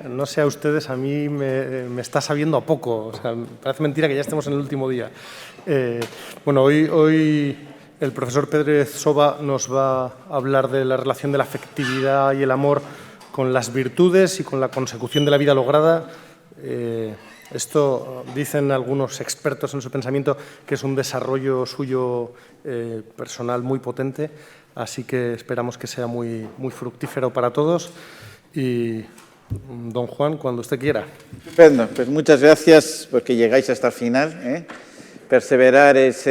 No sé a ustedes, a mí me está sabiendo a poco. O sea, parece mentira que ya estemos en el último día. Bueno, hoy el profesor Pérez Soba nos va a hablar de la relación de la afectividad y el amor con las virtudes y con la consecución de la vida lograda. Esto dicen algunos expertos en su pensamiento que es un desarrollo suyo personal muy potente, así que esperamos que sea muy fructífero para todos. Y don Juan, cuando usted quiera. Estupendo, pues muchas gracias porque llegáis hasta el final. Perseverar es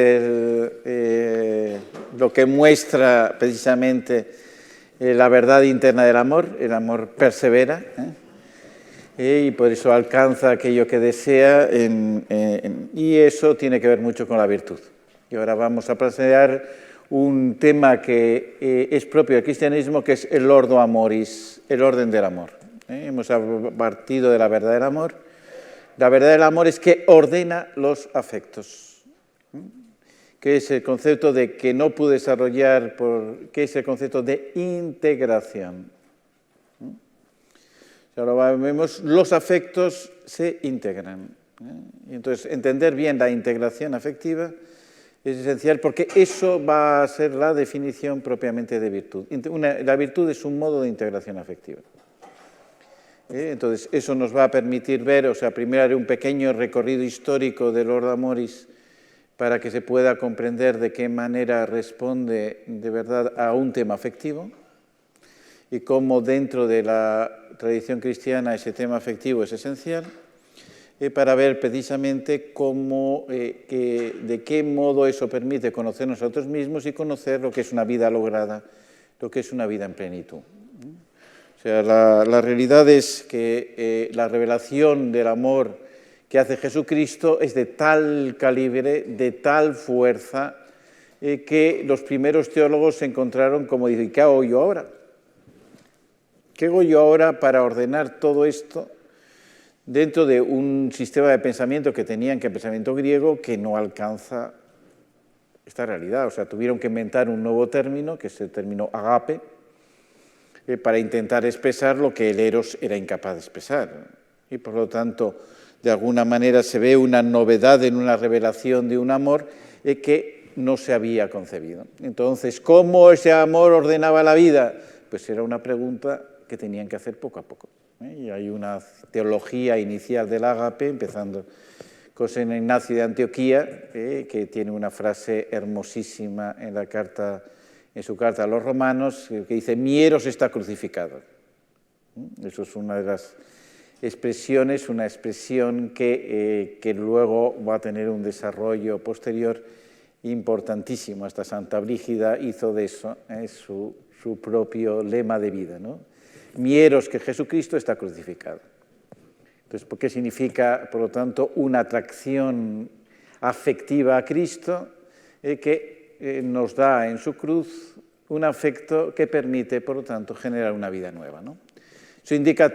lo que muestra precisamente la verdad interna del amor. El amor persevera y por eso alcanza aquello que desea y eso tiene que ver mucho con la virtud. Y ahora vamos a plantear un tema que es propio del cristianismo, que es el ordo amoris, el orden del amor. Hemos partido de la verdad del amor. La verdad del amor es que ordena los afectos, que es el concepto de que no pude desarrollar, que es el concepto de integración. Ahora vemos, los afectos se integran. Y entonces, entender bien la integración afectiva es esencial porque eso va a ser la definición propiamente de virtud. La virtud es un modo de integración afectiva. Entonces, eso nos va a permitir ver, primero haré un pequeño recorrido histórico del Ordo Amoris para que se pueda comprender de qué manera responde de verdad a un tema afectivo y cómo dentro de la tradición cristiana ese tema afectivo es esencial, para ver precisamente de qué modo eso permite conocernos a nosotros mismos y conocer lo que es una vida lograda, lo que es una vida en plenitud. La realidad es que la revelación del amor que hace Jesucristo es de tal calibre, de tal fuerza, que los primeros teólogos se encontraron como dicen, ¿qué hago yo ahora? ¿Qué hago yo ahora para ordenar todo esto dentro de un sistema de pensamiento que tenían, que el pensamiento griego, que no alcanza esta realidad? Tuvieron que inventar un nuevo término, que es el término agape, para intentar expresar lo que el eros era incapaz de expresar. Y por lo tanto, de alguna manera se ve una novedad en una revelación de un amor que no se había concebido. Entonces, ¿cómo ese amor ordenaba la vida? Pues era una pregunta que tenían que hacer poco a poco. Y hay una teología inicial del ágape, empezando con San Ignacio de Antioquía, que tiene una frase hermosísima en su carta a los romanos, que dice, mi eros está crucificado. Eso es una de las expresiones, una expresión que luego va a tener un desarrollo posterior importantísimo. Hasta Santa Brígida hizo de eso su propio lema de vida, ¿no? Mi eros, que Jesucristo está crucificado. Entonces, ¿qué significa, por lo tanto, una atracción afectiva a Cristo que nos da en su cruz un afecto que permite, por lo tanto, generar una vida nueva, ¿no? Eso indica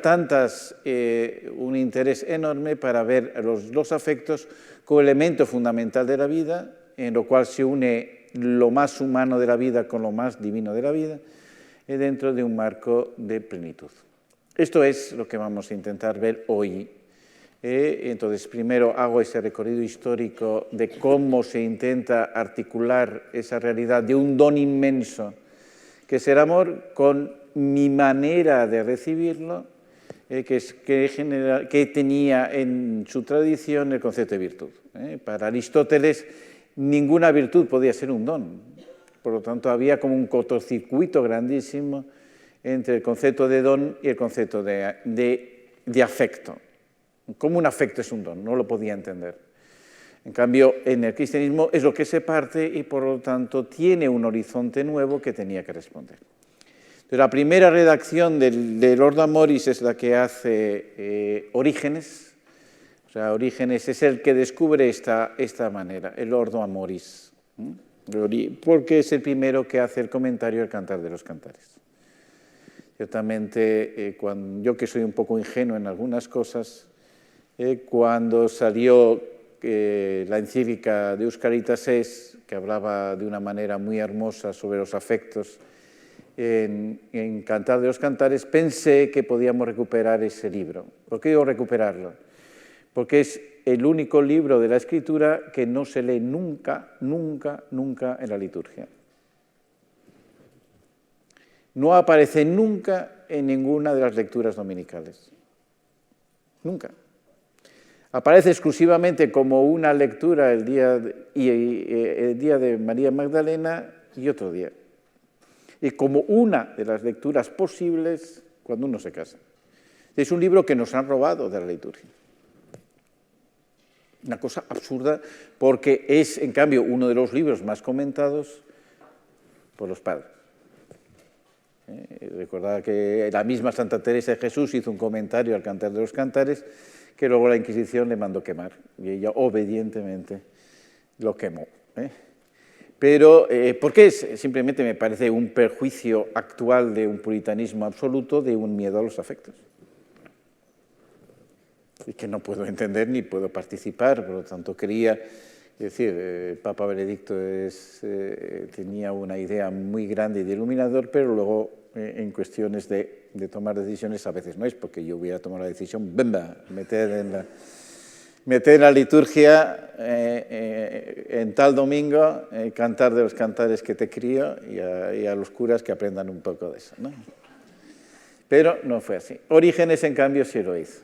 un interés enorme para ver los afectos como elemento fundamental de la vida, en lo cual se une lo más humano de la vida con lo más divino de la vida, dentro de un marco de plenitud. Esto es lo que vamos a intentar ver hoy. Entonces, primero hago ese recorrido histórico de cómo se intenta articular esa realidad de un don inmenso, que es el amor, con mi manera de recibirlo, que tenía en su tradición el concepto de virtud. Para Aristóteles, ninguna virtud podía ser un don. Por lo tanto, había como un cortocircuito grandísimo entre el concepto de don y el concepto de afecto. ¿Cómo un afecto es un don? No lo podía entender. En cambio, en el cristianismo es lo que se parte y, por lo tanto, tiene un horizonte nuevo que tenía que responder. Entonces, la primera redacción del Ordo Amoris es la que hace Orígenes. Orígenes es el que descubre esta manera, el Ordo Amoris, porque es el primero que hace el comentario al Cantar de los Cantares. Ciertamente, yo que soy un poco ingenuo en algunas cosas, cuando salió la encíclica de Euscaritas Es, que hablaba de una manera muy hermosa sobre los afectos en Cantar de los Cantares, pensé que podíamos recuperar ese libro. ¿Por qué digo recuperarlo? Porque es el único libro de la Escritura que no se lee nunca, nunca, nunca en la liturgia. No aparece nunca en ninguna de las lecturas dominicales. Nunca. Aparece exclusivamente como una lectura el día de María Magdalena y otro día. Y como una de las lecturas posibles cuando uno se casa. Es un libro que nos han robado de la liturgia. Una cosa absurda porque es, en cambio, uno de los libros más comentados por los padres. Recordad que la misma Santa Teresa de Jesús hizo un comentario al Cantar de los Cantares que luego la Inquisición le mandó quemar y ella obedientemente lo quemó. Pero, ¿por qué? Simplemente me parece un perjuicio actual de un puritanismo absoluto, de un miedo a los afectos. Y que no puedo entender ni puedo participar, por lo tanto quería decir, el Papa Benedicto tenía una idea muy grande y de iluminador, pero luego en cuestiones de tomar decisiones a veces no es, porque yo hubiera tomado la decisión, meter en la liturgia en tal domingo, Cantar de los Cantares que te crío y a los curas que aprendan un poco de eso, ¿no? Pero no fue así. Orígenes, en cambio, sí lo hizo.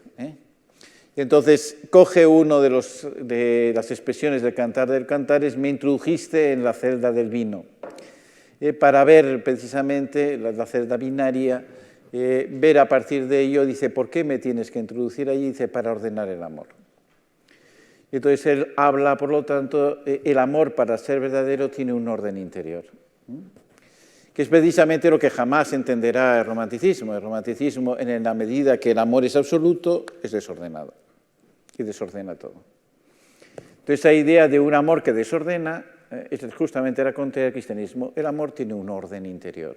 Entonces, coge uno de las expresiones del Cantar de los Cantares, me introdujiste en la celda del vino, para ver precisamente la celda binaria, ver a partir de ello, dice, ¿por qué me tienes que introducir allí? Dice, para ordenar el amor. Entonces, él habla, por lo tanto, el amor para ser verdadero tiene un orden interior, que es precisamente lo que jamás entenderá el romanticismo. El romanticismo, en la medida que el amor es absoluto, es desordenado y desordena todo. Entonces, esa idea de un amor que desordena es justamente la contraria del cristianismo. El amor tiene un orden interior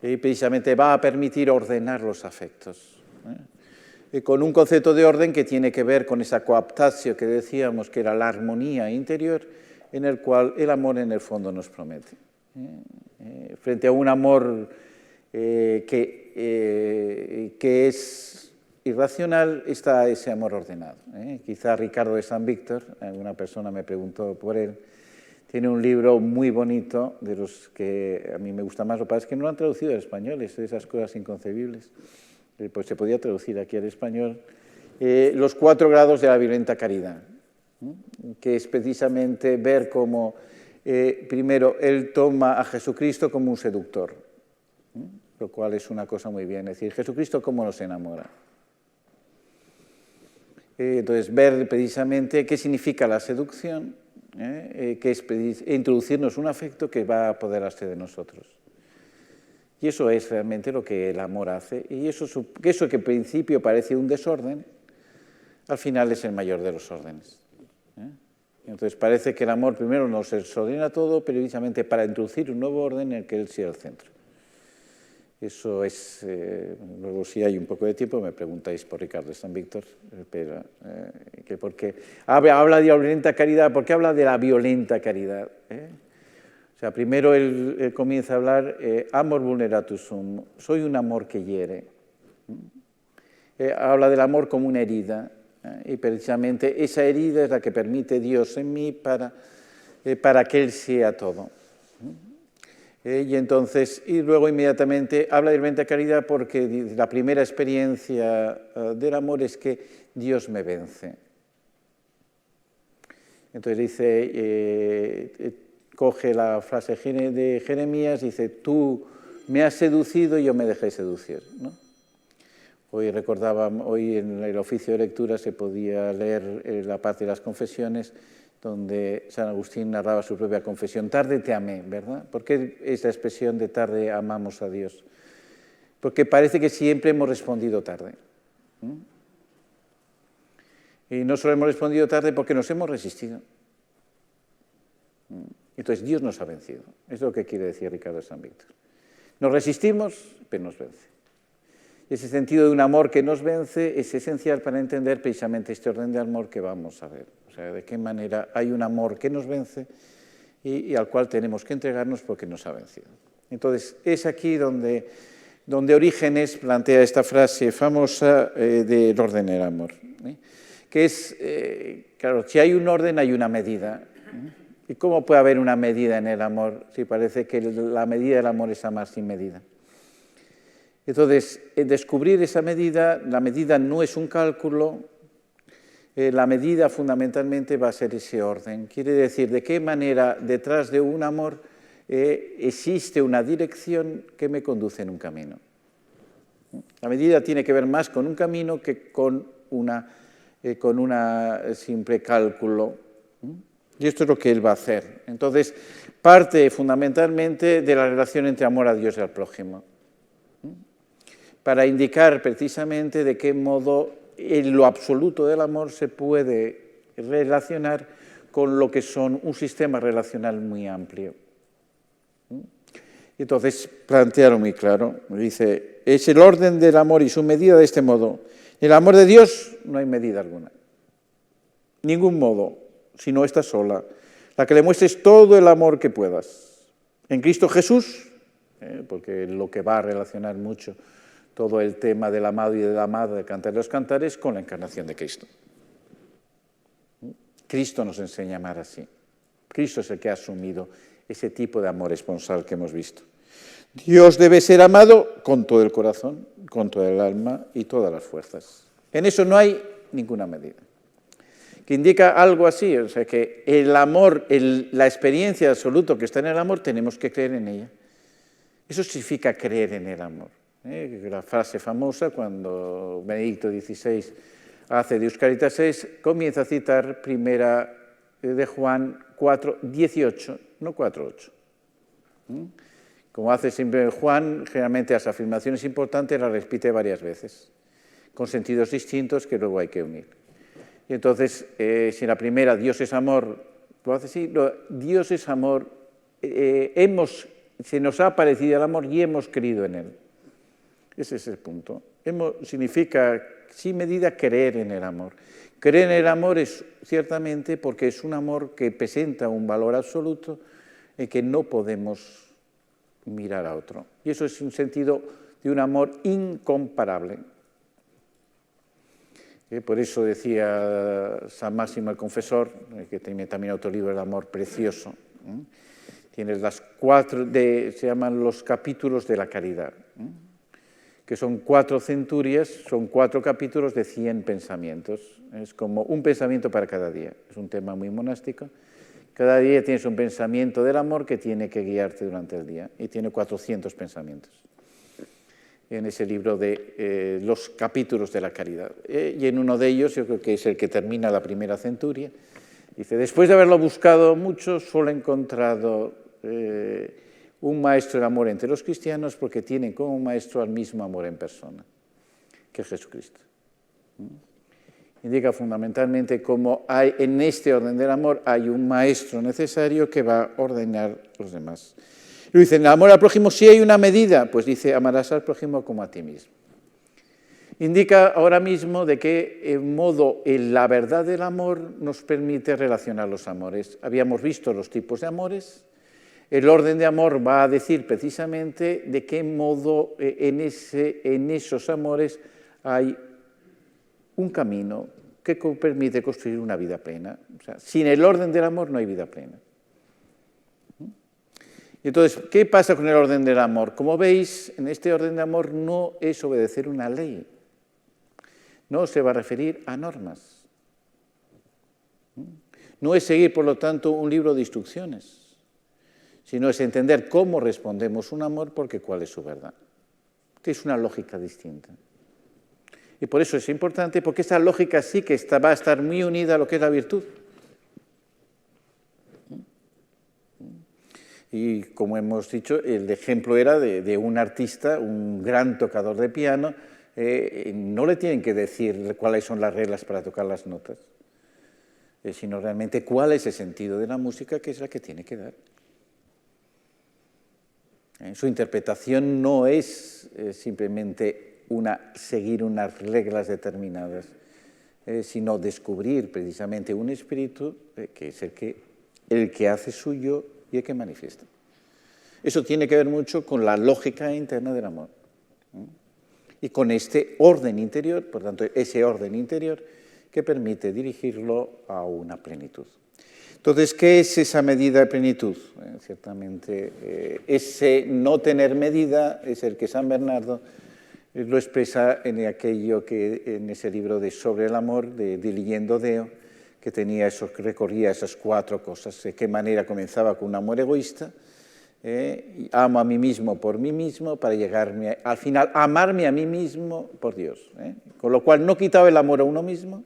y precisamente va a permitir ordenar los afectos, con un concepto de orden que tiene que ver con esa coaptatio que decíamos que era la armonía interior, en el cual el amor en el fondo nos promete. Frente a un amor que es irracional, está ese amor ordenado. Quizá Ricardo de San Víctor, alguna persona me preguntó por él, tiene un libro muy bonito, de los que a mí me gusta más, lo que pasa es que no lo han traducido al español, es de esas cosas inconcebibles. Pues se podía traducir aquí al español, Los 4 grados de la violenta caridad, que es precisamente ver cómo, primero, él toma a Jesucristo como un seductor, lo cual es una cosa muy bien, es decir, Jesucristo cómo nos enamora. Entonces, ver precisamente qué significa la seducción, que es introducirnos un afecto que va a apoderarse de nosotros. Y eso es realmente lo que el amor hace. Y eso que en principio parece un desorden, al final es el mayor de los órdenes. Entonces parece que el amor primero nos desordena todo, pero precisamente para introducir un nuevo orden en el que él sea el centro. Eso es, luego si hay un poco de tiempo me preguntáis por Ricardo de San Víctor, pero que porque habla de la violenta caridad, ¿por qué habla de la violenta caridad? O sea, primero él comienza a hablar, amor vulneratus sum, soy un amor que hiere. Habla del amor como una herida, y precisamente esa herida es la que permite Dios en mí para que Él sea todo. Y entonces, y luego inmediatamente habla de violenta caridad porque la primera experiencia del amor es que Dios me vence. Entonces dice, coge la frase de Jeremías, dice, tú me has seducido y yo me dejé seducir, ¿no? Hoy en el oficio de lectura se podía leer la parte de las confesiones, donde San Agustín narraba su propia confesión. Tarde te amé, ¿verdad? ¿Por qué esa expresión de tarde amamos a Dios? Porque parece que siempre hemos respondido tarde. Y no solo hemos respondido tarde porque nos hemos resistido. Entonces Dios nos ha vencido. Es lo que quiere decir Ricardo de San Víctor. Nos resistimos, pero nos vence. Ese sentido de un amor que nos vence es esencial para entender precisamente este orden de amor que vamos a ver. O sea, de qué manera hay un amor que nos vence y al cual tenemos que entregarnos porque nos ha vencido. Entonces, es aquí donde Orígenes plantea esta frase famosa del orden del amor, que es, claro, si hay un orden hay una medida. ¿Y cómo puede haber una medida en el amor si parece que la medida del amor es amar sin medida? Entonces, descubrir esa medida, la medida no es un cálculo, la medida fundamentalmente va a ser ese orden. Quiere decir, de qué manera detrás de un amor existe una dirección que me conduce en un camino. La medida tiene que ver más con un camino que con una simple cálculo. Y esto es lo que él va a hacer. Entonces, parte fundamentalmente de la relación entre amor a Dios y al prójimo, para indicar precisamente de qué modo en lo absoluto del amor se puede relacionar con lo que son un sistema relacional muy amplio. Entonces, plantearon muy claro, dice, es el orden del amor y su medida de este modo. En el amor de Dios no hay medida alguna, ningún modo, sino esta sola, la que le muestres todo el amor que puedas. En Cristo Jesús, porque lo que va a relacionar mucho todo el tema del amado y del amado de Cantar de los Cantares con la encarnación de Cristo. Cristo nos enseña a amar así. Cristo es el que ha asumido ese tipo de amor esponsal que hemos visto. Dios debe ser amado con todo el corazón, con toda el alma y todas las fuerzas. En eso no hay ninguna medida. Que indica algo así, o sea, que el amor, la experiencia absoluta que está en el amor, tenemos que creer en ella. Eso significa creer en el amor. La frase famosa, cuando Benedicto XVI hace Deus Caritas es, comienza a citar primera de Juan 4:18, no 4:8. Como hace siempre Juan, generalmente las afirmaciones importantes las repite varias veces, con sentidos distintos que luego hay que unir. Y entonces, si la primera, Dios es amor, lo hace así, Dios es amor, se nos ha aparecido el amor y hemos creído en él. Ese es el punto. Significa, sin medida, creer en el amor. Creer en el amor es, ciertamente, porque es un amor que presenta un valor absoluto en que no podemos mirar a otro. Y eso es un sentido de un amor incomparable. Por eso decía San Máximo el Confesor, que tiene también otro libro, El amor precioso. Tienes se llaman los capítulos de la caridad, que son 4 centurias, son 4 capítulos de 100 pensamientos. Es como un pensamiento para cada día. Es un tema muy monástico. Cada día tienes un pensamiento del amor que tiene que guiarte durante el día. Y tiene 400 pensamientos en ese libro de los capítulos de la caridad. Y en uno de ellos, yo creo que es el que termina la primera centuria, dice, después de haberlo buscado mucho, solo he encontrado un maestro del amor entre los cristianos porque tienen como maestro al mismo amor en persona, que es Jesucristo. Indica fundamentalmente cómo hay, en este orden del amor hay un maestro necesario que va a ordenar los demás. Y dice, en el amor al prójimo sí hay una medida, pues dice, amarás al prójimo como a ti mismo. Indica ahora mismo de qué modo la verdad del amor nos permite relacionar los amores. Habíamos visto los tipos de amores. El orden de amor va a decir precisamente de qué modo en esos amores hay un camino que permite construir una vida plena. O sea, sin el orden del amor no hay vida plena. Entonces, ¿qué pasa con el orden del amor? Como veis, en este orden de amor no es obedecer una ley, no se va a referir a normas, no es seguir, por lo tanto, un libro de instrucciones, sino es entender cómo respondemos un amor porque cuál es su verdad. Es una lógica distinta. Y por eso es importante, porque esa lógica sí que va a estar muy unida a lo que es la virtud. Y como hemos dicho, el ejemplo era de un artista, un gran tocador de piano, no le tienen que decir cuáles son las reglas para tocar las notas, sino realmente cuál es el sentido de la música, que es la que tiene que dar. Su interpretación no es simplemente seguir unas reglas determinadas, sino descubrir precisamente un espíritu que es el que el que hace suyo y el que manifiesta. Eso tiene que ver mucho con la lógica interna del amor. Y con este orden interior, por tanto, ese orden interior que permite dirigirlo a una plenitud. Entonces, ¿qué es esa medida de plenitud? Ciertamente, ese no tener medida es el que San Bernardo lo expresa en aquello que en ese libro de Sobre el amor, de Diligendi Deo, que recorría esas 4 cosas. De qué manera comenzaba con un amor egoísta, amo a mí mismo por mí mismo, para llegarme al final a amarme a mí mismo por Dios. Con lo cual no quitaba el amor a uno mismo,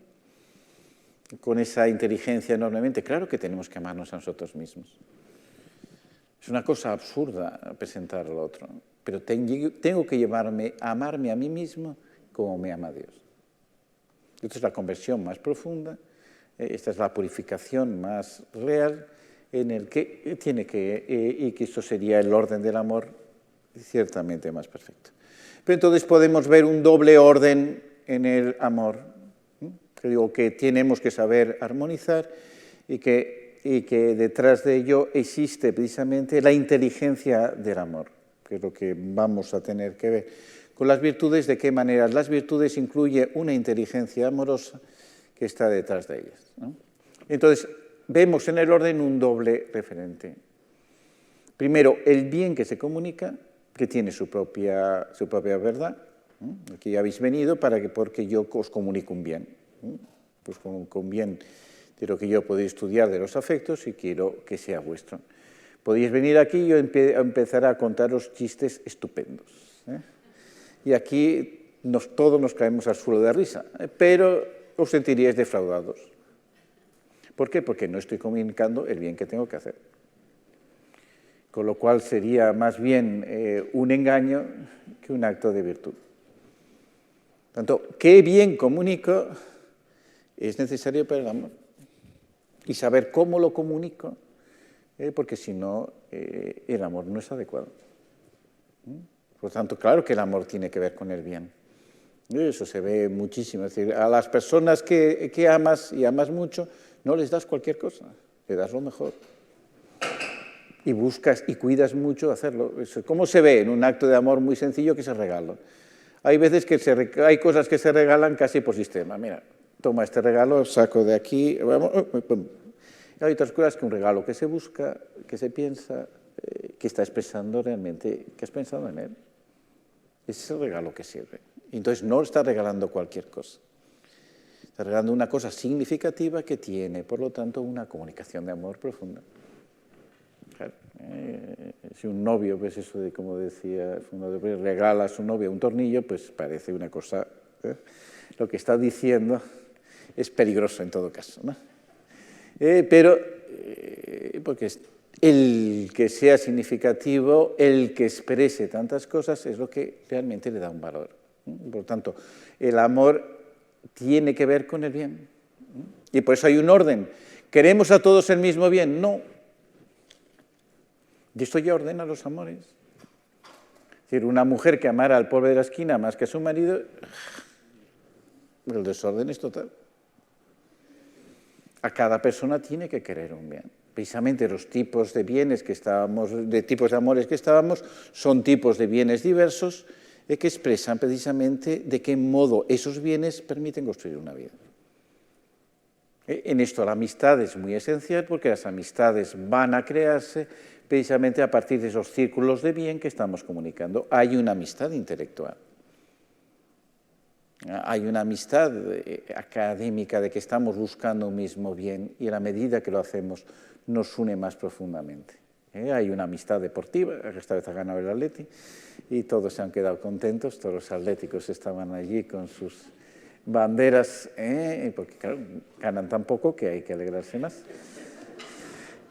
con esa inteligencia enormemente. Claro que tenemos que amarnos a nosotros mismos. Es una cosa absurda presentar al otro, pero tengo que llevarme a amarme a mí mismo como me ama Dios. Esta es la conversión más profunda, esta es la purificación más real, en el que y que esto sería el orden del amor ciertamente más perfecto. Pero entonces podemos ver un doble orden en el amor, que digo que tenemos que saber armonizar y que detrás de ello existe precisamente la inteligencia del amor, que es lo que vamos a tener que ver. Con las virtudes, ¿de qué manera? Las virtudes incluye una inteligencia amorosa que está detrás de ellas, ¿no? Entonces, vemos en el orden un doble referente. Primero, el bien que se comunica, que tiene su propia verdad. Aquí habéis venido porque yo os comunico un bien. Pues con bien de lo que yo podéis estudiar de los afectos y quiero que sea vuestro. Podéis venir aquí y yo empezaré a contaros chistes estupendos. Y aquí todos nos caemos al suelo de risa, pero os sentiríais defraudados. ¿Por qué? Porque no estoy comunicando el bien que tengo que hacer. Con lo cual sería más bien un engaño que un acto de virtud. Por tanto, ¿qué bien comunico? Es necesario para el amor. Y saber cómo lo comunico, porque si no, el amor no es adecuado. Por tanto, claro que el amor tiene que ver con el bien. Eso se ve muchísimo. Es decir, a las personas que amas y amas mucho, no les das cualquier cosa, le das lo mejor. Y buscas y cuidas mucho hacerlo. ¿Cómo se ve en un acto de amor muy sencillo que se regala? Hay veces que hay cosas que se regalan casi por sistema. Mira, toma este regalo, saco de aquí. Hay otras cosas que un regalo que se busca, que se piensa, que está expresando realmente que has pensado en él. Ese es el regalo que sirve. Entonces no está regalando cualquier cosa. Está regalando una cosa significativa que tiene, por lo tanto, una comunicación de amor profunda. Claro, si un novio, pues eso de como decía, regala a su novia un tornillo, pues parece una cosa. Lo que está diciendo es peligroso en todo caso, ¿no? Pero porque el que sea significativo, el que exprese tantas cosas, es lo que realmente le da un valor. Por lo tanto, el amor tiene que ver con el bien. Y por eso hay un orden. ¿Queremos a todos el mismo bien? No. Y esto ya ordena los amores. Es decir, una mujer que amara al pobre de la esquina más que a su marido, el desorden es total. A cada persona tiene que querer un bien. Precisamente los tipos de bienes que estábamos, de tipos de amores que estábamos, son tipos de bienes diversos que expresan precisamente de qué modo esos bienes permiten construir una vida. En esto la amistad es muy esencial porque las amistades van a crearse precisamente a partir de esos círculos de bien que estamos comunicando. Hay una amistad intelectual. Hay una amistad académica de que estamos buscando un mismo bien y a la medida que lo hacemos nos une más profundamente. Hay una amistad deportiva, esta vez ha ganado el Atleti y todos se han quedado contentos, todos los atléticos estaban allí con sus banderas, porque claro, ganan tan poco que hay que alegrarse más.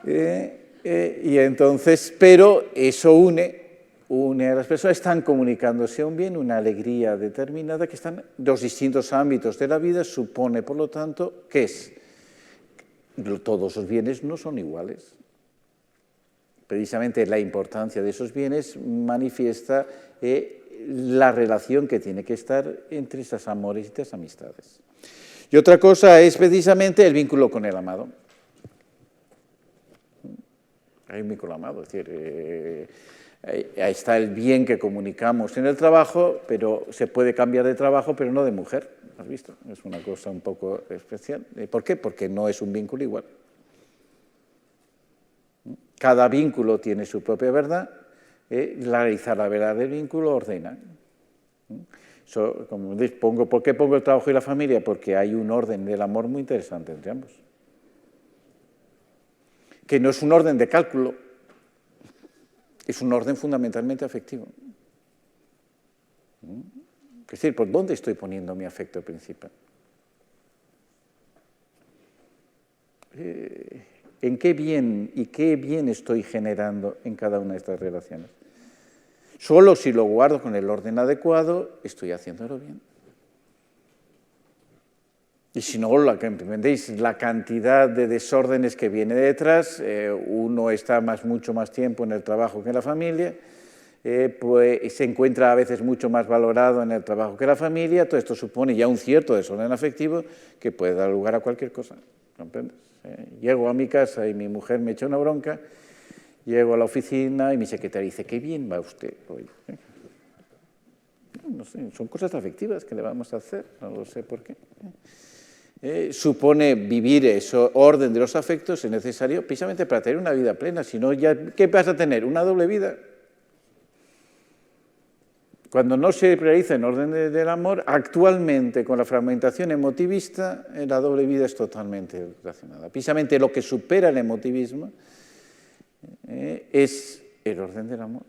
Y entonces, pero eso une a las personas, están comunicándose un bien, una alegría determinada, que están en los distintos ámbitos de la vida, supone, por lo tanto, que todos los bienes no son iguales. Precisamente la importancia de esos bienes manifiesta la relación que tiene que estar entre esos amores y estas amistades. Y otra cosa es precisamente el vínculo con el amado. Hay un vínculo amado, es decir, ahí está el bien que comunicamos en el trabajo, pero se puede cambiar de trabajo, pero no de mujer, ¿has visto? Es una cosa un poco especial. ¿Por qué? Porque no es un vínculo igual. Cada vínculo tiene su propia verdad, realizar la verdad del vínculo ordena. Como pongo, ¿por qué pongo el trabajo y la familia? Porque hay un orden del amor muy interesante entre ambos. Que no es un orden de cálculo, es un orden fundamentalmente afectivo. Es decir, ¿por dónde estoy poniendo mi afecto principal? ¿En qué bien estoy generando en cada una de estas relaciones? Solo si lo guardo con el orden adecuado, estoy haciéndolo bien. Y si no, ¿entendéis? La cantidad de desórdenes que viene detrás, uno está mucho más tiempo en el trabajo que en la familia, pues se encuentra a veces mucho más valorado en el trabajo que en la familia, todo esto supone ya un cierto desorden afectivo que puede dar lugar a cualquier cosa, ¿comprendes? Llego a mi casa y mi mujer me echa una bronca, llego a la oficina y mi secretaria dice, qué bien va usted hoy. No sé, son cosas afectivas que le vamos a hacer, no lo sé por qué. Supone vivir ese orden de los afectos, es necesario precisamente para tener una vida plena, si no, ya, ¿qué vas a tener? Una doble vida. Cuando no se realiza en orden del amor, actualmente con la fragmentación emotivista, la doble vida es totalmente relacionada. Precisamente lo que supera el emotivismo es el orden del amor.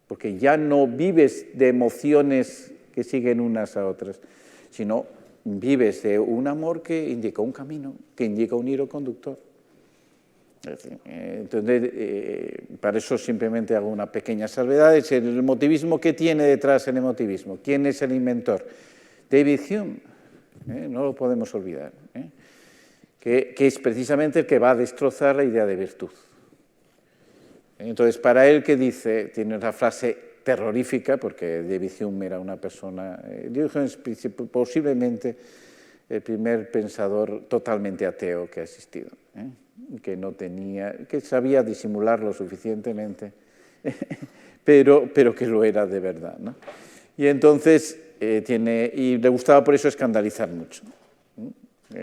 Porque ya no vives de emociones que siguen unas a otras, sino vives de un amor que indica un camino, que indica un hilo conductor. Entonces, para eso simplemente hago una pequeña salvedad. Es el emotivismo. ¿Qué tiene detrás el emotivismo? ¿Quién es el inventor? David Hume, no lo podemos olvidar, que es precisamente el que va a destrozar la idea de virtud. Entonces, para él, ¿qué dice? Tiene una frase terrorífica, porque David Hume era una persona, David Hume es posiblemente el primer pensador totalmente ateo que ha existido, que sabía disimular lo suficientemente, pero que lo era de verdad, ¿no? Y entonces, y le gustaba por eso escandalizar mucho,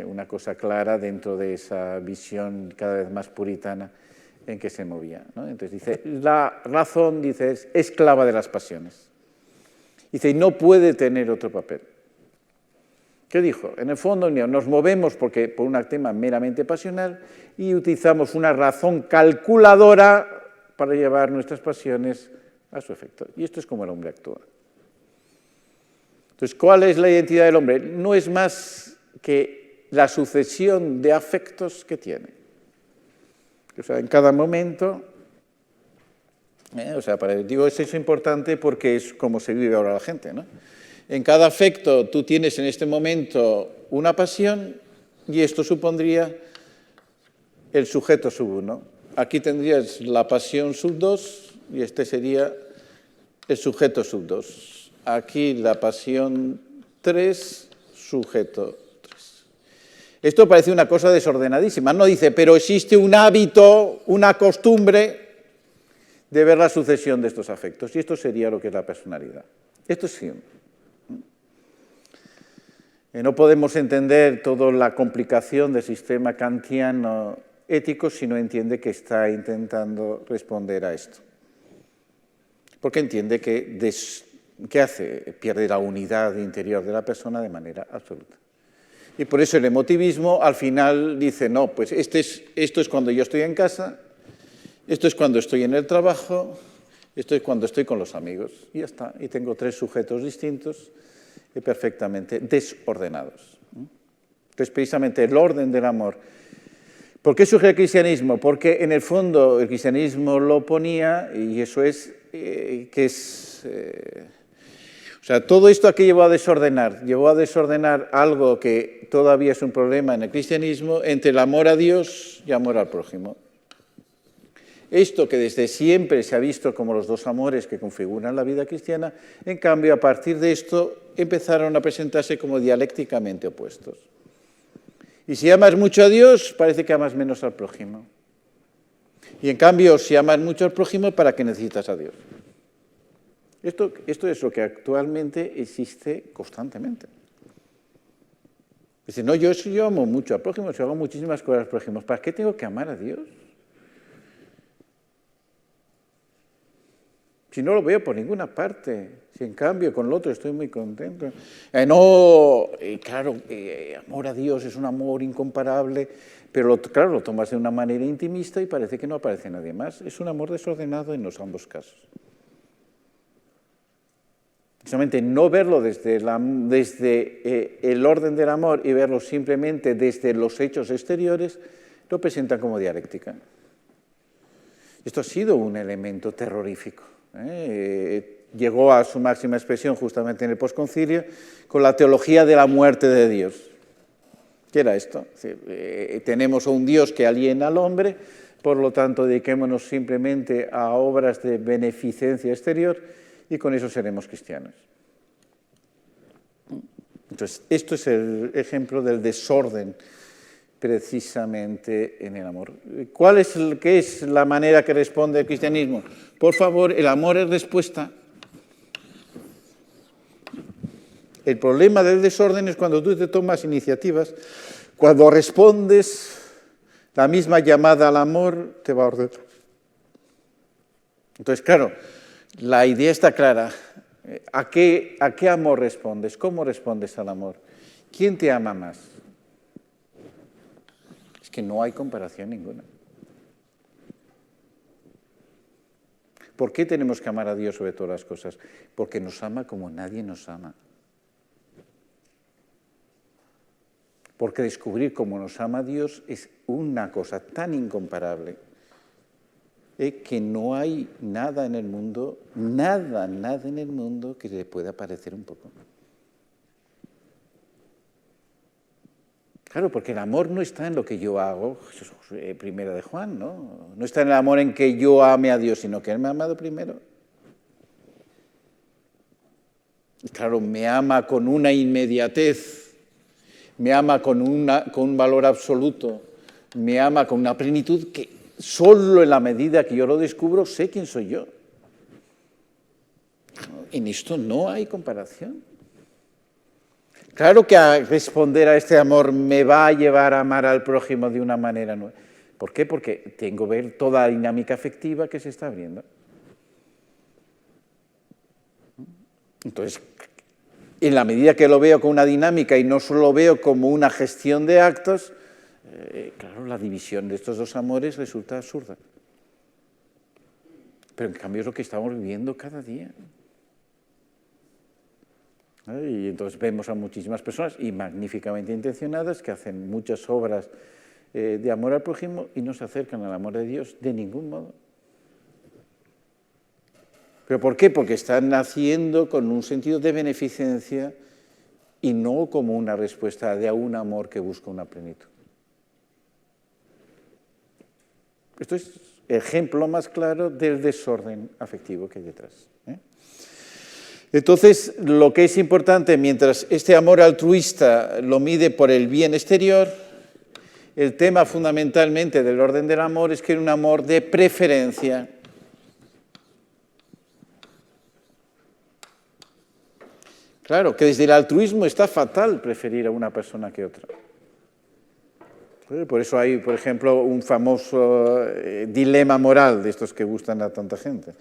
una cosa clara dentro de esa visión cada vez más puritana en que se movía, ¿no? Entonces dice, la razón, dice, es esclava de las pasiones. Dice, y no puede tener otro papel. ¿Qué dijo? En el fondo nos movemos por un tema meramente pasional y utilizamos una razón calculadora para llevar nuestras pasiones a su efecto. Y esto es como el hombre actúa. Entonces, ¿cuál es la identidad del hombre? No es más que la sucesión de afectos que tiene. O sea, en cada momento, digo, eso es importante porque es como se vive ahora la gente, ¿no? En cada afecto tú tienes en este momento una pasión y esto supondría el sujeto sub 1. Aquí tendrías la pasión sub 2 y este sería el sujeto sub 2. Aquí la pasión 3, sujeto. Esto parece una cosa desordenadísima. No dice, pero existe un hábito, una costumbre de ver la sucesión de estos afectos. Y esto sería lo que es la personalidad. Esto es Hume. No podemos entender toda la complicación del sistema kantiano ético si no entiende que está intentando responder a esto. Porque entiende que ¿qué hace? Pierde la unidad interior de la persona de manera absoluta. Y por eso el emotivismo al final dice, no, pues esto es cuando yo estoy en casa, esto es cuando estoy en el trabajo, esto es cuando estoy con los amigos. Y ya está. Y tengo 3 sujetos distintos y perfectamente desordenados. Entonces, precisamente el orden del amor. ¿Por qué surge el cristianismo? Porque en el fondo el cristianismo lo ponía, y eso es, o sea, todo esto aquí llevó a desordenar algo que todavía es un problema en el cristianismo entre el amor a Dios y amor al prójimo. Esto que desde siempre se ha visto como los dos amores que configuran la vida cristiana, en cambio, a partir de esto empezaron a presentarse como dialécticamente opuestos. Y si amas mucho a Dios, parece que amas menos al prójimo. Y en cambio, si amas mucho al prójimo, ¿para qué necesitas a Dios? Esto es lo que actualmente existe constantemente. Dice, no, yo amo mucho al prójimo, yo hago muchísimas cosas al prójimo. ¿Para qué tengo que amar a Dios? Si no lo veo por ninguna parte, si en cambio con el otro estoy muy contento. Claro, amor a Dios es un amor incomparable, pero claro, lo tomas de una manera intimista y parece que no aparece nadie más. Es un amor desordenado en los ambos casos. Precisamente no verlo desde el orden del amor y verlo simplemente desde los hechos exteriores, lo presentan como dialéctica. Esto ha sido un elemento terrorífico. Llegó a su máxima expresión justamente en el posconcilio con la teología de la muerte de Dios. ¿Qué era esto? Tenemos a un Dios que aliena al hombre, por lo tanto dediquémonos simplemente a obras de beneficencia exterior y con eso seremos cristianos. Entonces, esto es el ejemplo del desorden precisamente en el amor. ¿Qué es la manera que responde el cristianismo? Por favor, el amor es respuesta. El problema del desorden es cuando tú te tomas iniciativas, cuando respondes, la misma llamada al amor te va a ordenar. Entonces, claro, la idea está clara. ¿A qué amor respondes? ¿Cómo respondes al amor? ¿Quién te ama más? Es que no hay comparación ninguna. ¿Por qué tenemos que amar a Dios sobre todas las cosas? Porque nos ama como nadie nos ama. Porque descubrir cómo nos ama Dios es una cosa tan incomparable que no hay nada en el mundo, nada en el mundo que le pueda parecer un poco. Claro, porque el amor no está en lo que yo hago, primera de Juan, ¿no? No está en el amor en que yo ame a Dios, sino que Él me ha amado primero. Y claro, me ama con una inmediatez, me ama con un valor absoluto, me ama con una plenitud que solo en la medida que yo lo descubro sé quién soy yo. En esto no hay comparación. Claro que responder a este amor me va a llevar a amar al prójimo de una manera nueva. ¿Por qué? Porque tengo que ver toda la dinámica afectiva que se está abriendo. Entonces, en la medida que lo veo con una dinámica y no solo lo veo como una gestión de actos, claro, la división de estos dos amores resulta absurda. Pero en cambio es lo que estamos viviendo cada día. Y entonces vemos a muchísimas personas, y magníficamente intencionadas, que hacen muchas obras de amor al prójimo y no se acercan al amor de Dios de ningún modo. ¿Pero por qué? Porque están haciendo con un sentido de beneficencia y no como una respuesta de un amor que busca una plenitud. Esto es el ejemplo más claro del desorden afectivo que hay detrás. Entonces, lo que es importante, mientras este amor altruista lo mide por el bien exterior, el tema fundamentalmente del orden del amor es que es un amor de preferencia. Claro, que desde el altruismo está fatal preferir a una persona que otra. Por eso hay, por ejemplo, un famoso dilema moral de estos que gustan a tanta gente.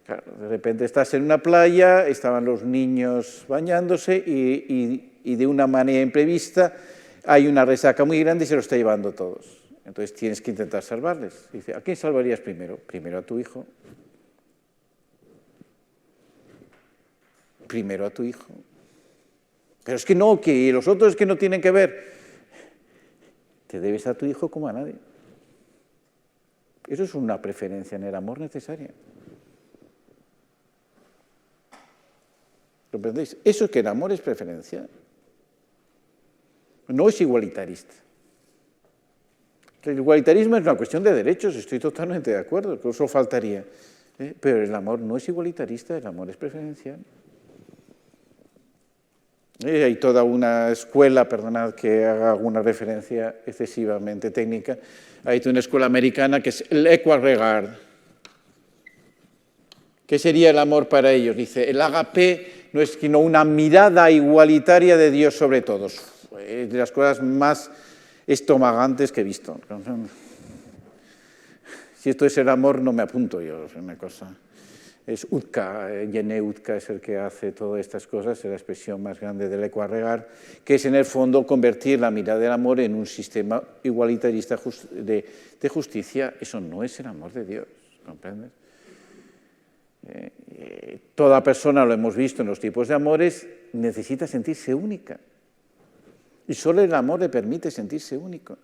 Claro, de repente estás en una playa, estaban los niños bañándose y de una manera imprevista hay una resaca muy grande y se lo está llevando todos. Entonces tienes que intentar salvarles. Dice, ¿a quién salvarías primero? Primero a tu hijo. Primero a tu hijo. Pero es que no, que los otros es que no tienen que ver. Te debes a tu hijo como a nadie. Eso es una preferencia en el amor necesaria. ¿Comprendéis? Eso es que el amor es preferencia. No es igualitarista. El igualitarismo es una cuestión de derechos, estoy totalmente de acuerdo, que eso faltaría. Pero el amor no es igualitarista, el amor es preferencial. Hay toda una escuela, perdonad que haga alguna referencia excesivamente técnica, Hay una escuela americana que es el equal-regard. ¿Qué sería el amor para ellos? Dice, el agape no es sino una mirada igualitaria de Dios sobre todos. Es de las cosas más estomagantes que he visto. Si esto es el amor, no me apunto yo, es una cosa. Es Utka, Yene Utka es el que hace todas estas cosas, es la expresión más grande del equal-regard, que es en el fondo convertir la mirada del amor en un sistema igualitarista de justicia. Eso no es el amor de Dios, ¿comprendes? Toda persona, lo hemos visto en los tipos de amores, necesita sentirse única. Y solo el amor le permite sentirse único.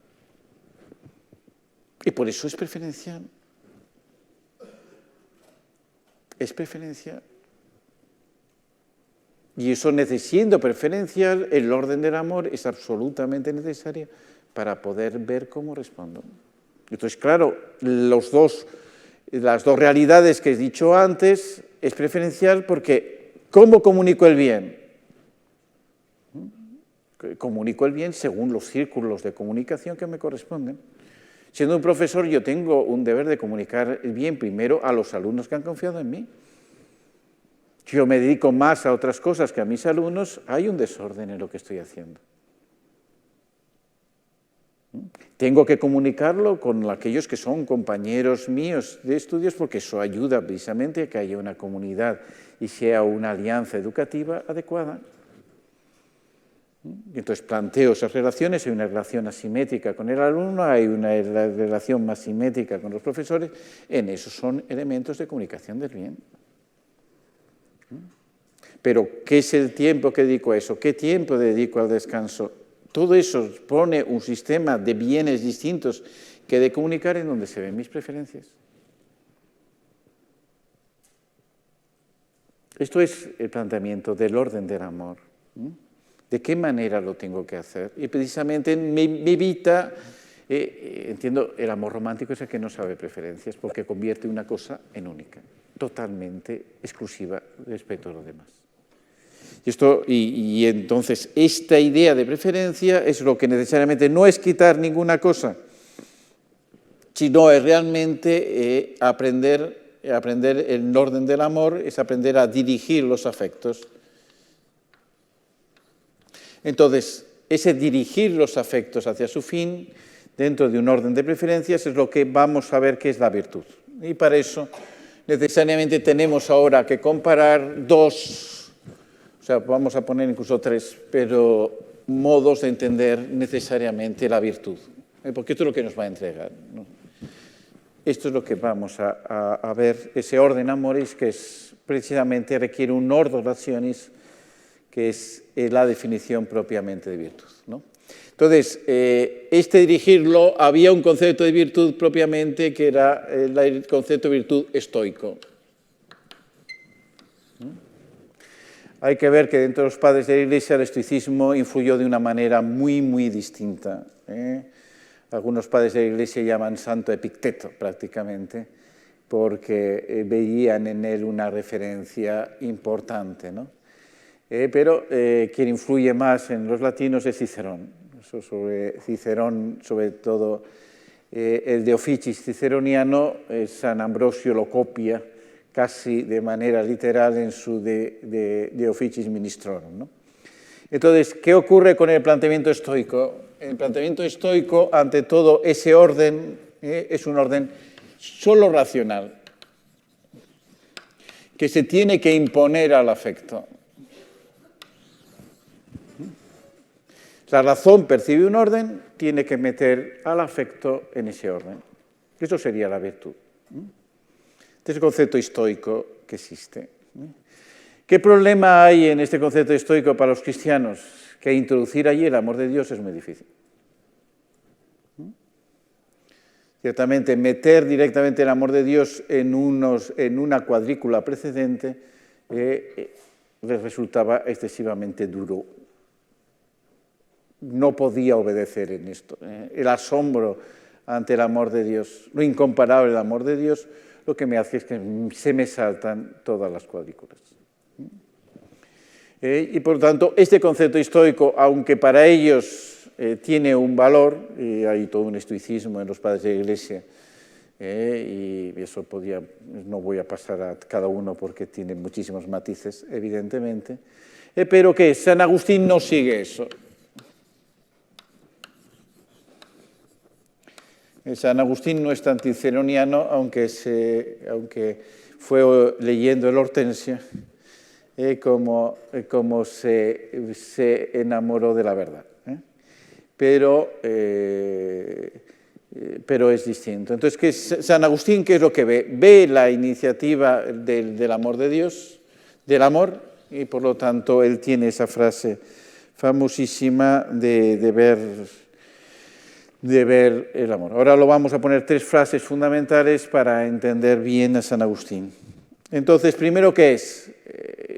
Y por eso es preferencial. Es preferencial. Y eso, siendo preferencial, el orden del amor es absolutamente necesario para poder ver cómo respondo. Entonces, claro, las dos realidades que he dicho antes es preferencial porque ¿cómo comunico el bien? Comunico el bien según los círculos de comunicación que me corresponden. Siendo un profesor, yo tengo un deber de comunicar el bien primero a los alumnos que han confiado en mí. Si yo me dedico más a otras cosas que a mis alumnos, hay un desorden en lo que estoy haciendo. Tengo que comunicarlo con aquellos que son compañeros míos de estudios porque eso ayuda precisamente a que haya una comunidad y sea una alianza educativa adecuada. Entonces planteo esas relaciones, hay una relación asimétrica con el alumno, hay una relación más simétrica con los profesores, en esos son elementos de comunicación del bien. Pero, ¿qué es el tiempo que dedico a eso? ¿Qué tiempo dedico al descanso? Todo eso pone un sistema de bienes distintos que he de comunicar en donde se ven mis preferencias. Esto es el planteamiento del orden del amor. ¿De qué manera lo tengo que hacer? Y precisamente me evita, entiendo, el amor romántico es el que no sabe preferencias porque convierte una cosa en única, totalmente exclusiva respecto a lo demás. Y entonces esta idea de preferencia es lo que necesariamente no es quitar ninguna cosa, sino es realmente aprender el orden del amor, es aprender a dirigir los afectos. Entonces, ese dirigir los afectos hacia su fin, dentro de un orden de preferencias, es lo que vamos a ver que es la virtud. Y para eso, necesariamente tenemos ahora que comparar dos, o sea, vamos a poner incluso tres, pero modos de entender necesariamente la virtud. Porque esto es lo que nos va a entregar, ¿no? Esto es lo que vamos a ver, ese orden amoris, que es precisamente requiere un ordo rationis, que es la definición propiamente de virtud, ¿no? Entonces, dirigirlo, había un concepto de virtud propiamente que era el concepto de virtud estoico. Hay que ver que dentro de los padres de la Iglesia el estoicismo influyó de una manera muy, muy distinta. Algunos padres de la Iglesia llaman santo Epicteto prácticamente, porque veían en él una referencia importante, ¿no? Pero quien influye más en los latinos es Cicerón. Eso sobre Cicerón, sobre todo el De Officis ciceroniano, San Ambrosio lo copia casi de manera literal en su De Officis Ministrorum, ¿no? Entonces, ¿qué ocurre con el planteamiento estoico? El planteamiento estoico, ante todo, ese orden es un orden solo racional, que se tiene que imponer al afecto. La razón percibe un orden, tiene que meter al afecto en ese orden. Eso sería la virtud. Este es el concepto estoico que existe. ¿Qué problema hay en este concepto estoico para los cristianos? Que introducir allí el amor de Dios es muy difícil. Ciertamente, meter directamente el amor de Dios en una cuadrícula precedente les resultaba excesivamente duro. No podía obedecer en esto. El asombro ante el amor de Dios, lo incomparable del amor de Dios, lo que me hace es que se me saltan todas las cuadrículas. Y por lo tanto, este concepto estoico, aunque para ellos tiene un valor, y hay todo un estoicismo en los padres de la Iglesia, y eso no voy a pasar a cada uno porque tiene muchísimos matices, evidentemente, pero que San Agustín no sigue eso. San Agustín no es tan ciceroniano, aunque fue leyendo el Hortensia, como se enamoró de la verdad. Pero es distinto. Entonces, San Agustín, ¿qué es lo que ve? Ve la iniciativa del amor de Dios, del amor, y por lo tanto él tiene esa frase famosísima de ver el amor. Ahora lo vamos a poner 3 frases fundamentales para entender bien a San Agustín. Entonces, primero, ¿qué es?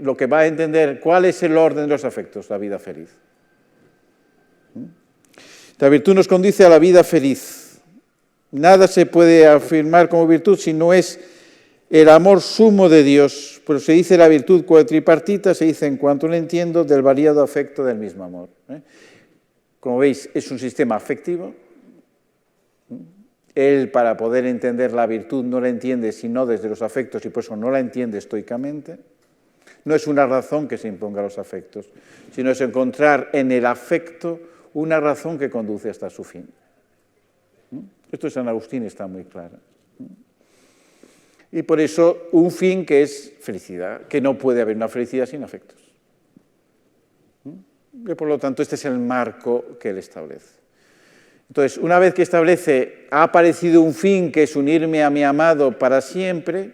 Lo que va a entender, ¿cuál es el orden de los afectos? La vida feliz. La virtud nos conduce a la vida feliz. Nada se puede afirmar como virtud si no es el amor sumo de Dios. Pero se dice la virtud cuatripartita, se dice en cuanto lo entiendo, del variado afecto del mismo amor. Como veis, es un sistema afectivo. Él, para poder entender la virtud, no la entiende sino desde los afectos y por eso no la entiende estoicamente. No es una razón que se imponga a los afectos, sino es encontrar en el afecto una razón que conduce hasta su fin. Esto de San Agustín está muy claro. Y por eso un fin que es felicidad, que no puede haber una felicidad sin afectos. Y por lo tanto, este es el marco que él establece. Entonces, una vez que establece, ha aparecido un fin que es unirme a mi amado para siempre,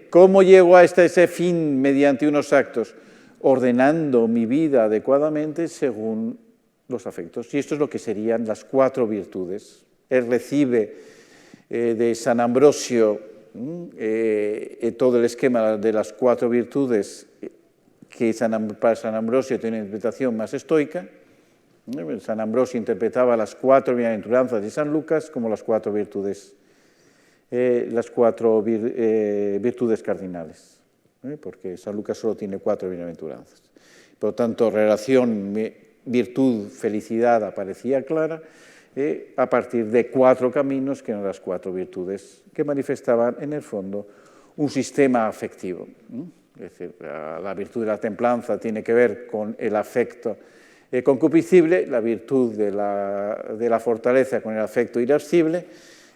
¿cómo llego a ese fin mediante unos actos? Ordenando mi vida adecuadamente según los afectos. Y esto es lo que serían las 4 virtudes. Él recibe de San Ambrosio todo el esquema de las 4 virtudes que para San Ambrosio tiene una interpretación más estoica. San Ambrosio interpretaba las 4 bienaventuranzas de San Lucas como las 4 virtudes, virtudes cardinales, porque San Lucas solo tiene 4 bienaventuranzas. Por lo tanto, relación virtud, felicidad aparecía clara a partir de 4 caminos que eran las 4 virtudes que manifestaban en el fondo un sistema afectivo. Es decir, la virtud de la templanza tiene que ver con el afecto concupiscible, la virtud de la fortaleza con el afecto irascible,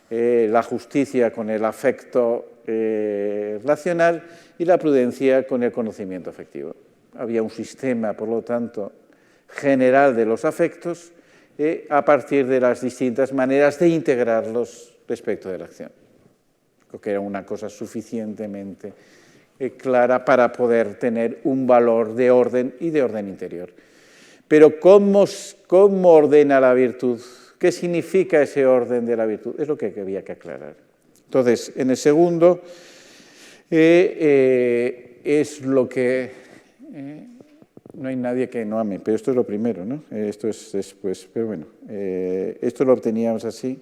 la justicia con el afecto racional y la prudencia con el conocimiento afectivo. Había un sistema, por lo tanto, general de los afectos a partir de las distintas maneras de integrarlos respecto de la acción. Creo que era una cosa suficientemente clara para poder tener un valor de orden y de orden interior. Pero ¿cómo ordena la virtud? ¿Qué significa ese orden de la virtud? Es lo que había que aclarar. Entonces, en el segundo, es lo que... no hay nadie que no ame, pero esto es lo primero, ¿no? Esto es después, pero bueno, esto lo obteníamos así.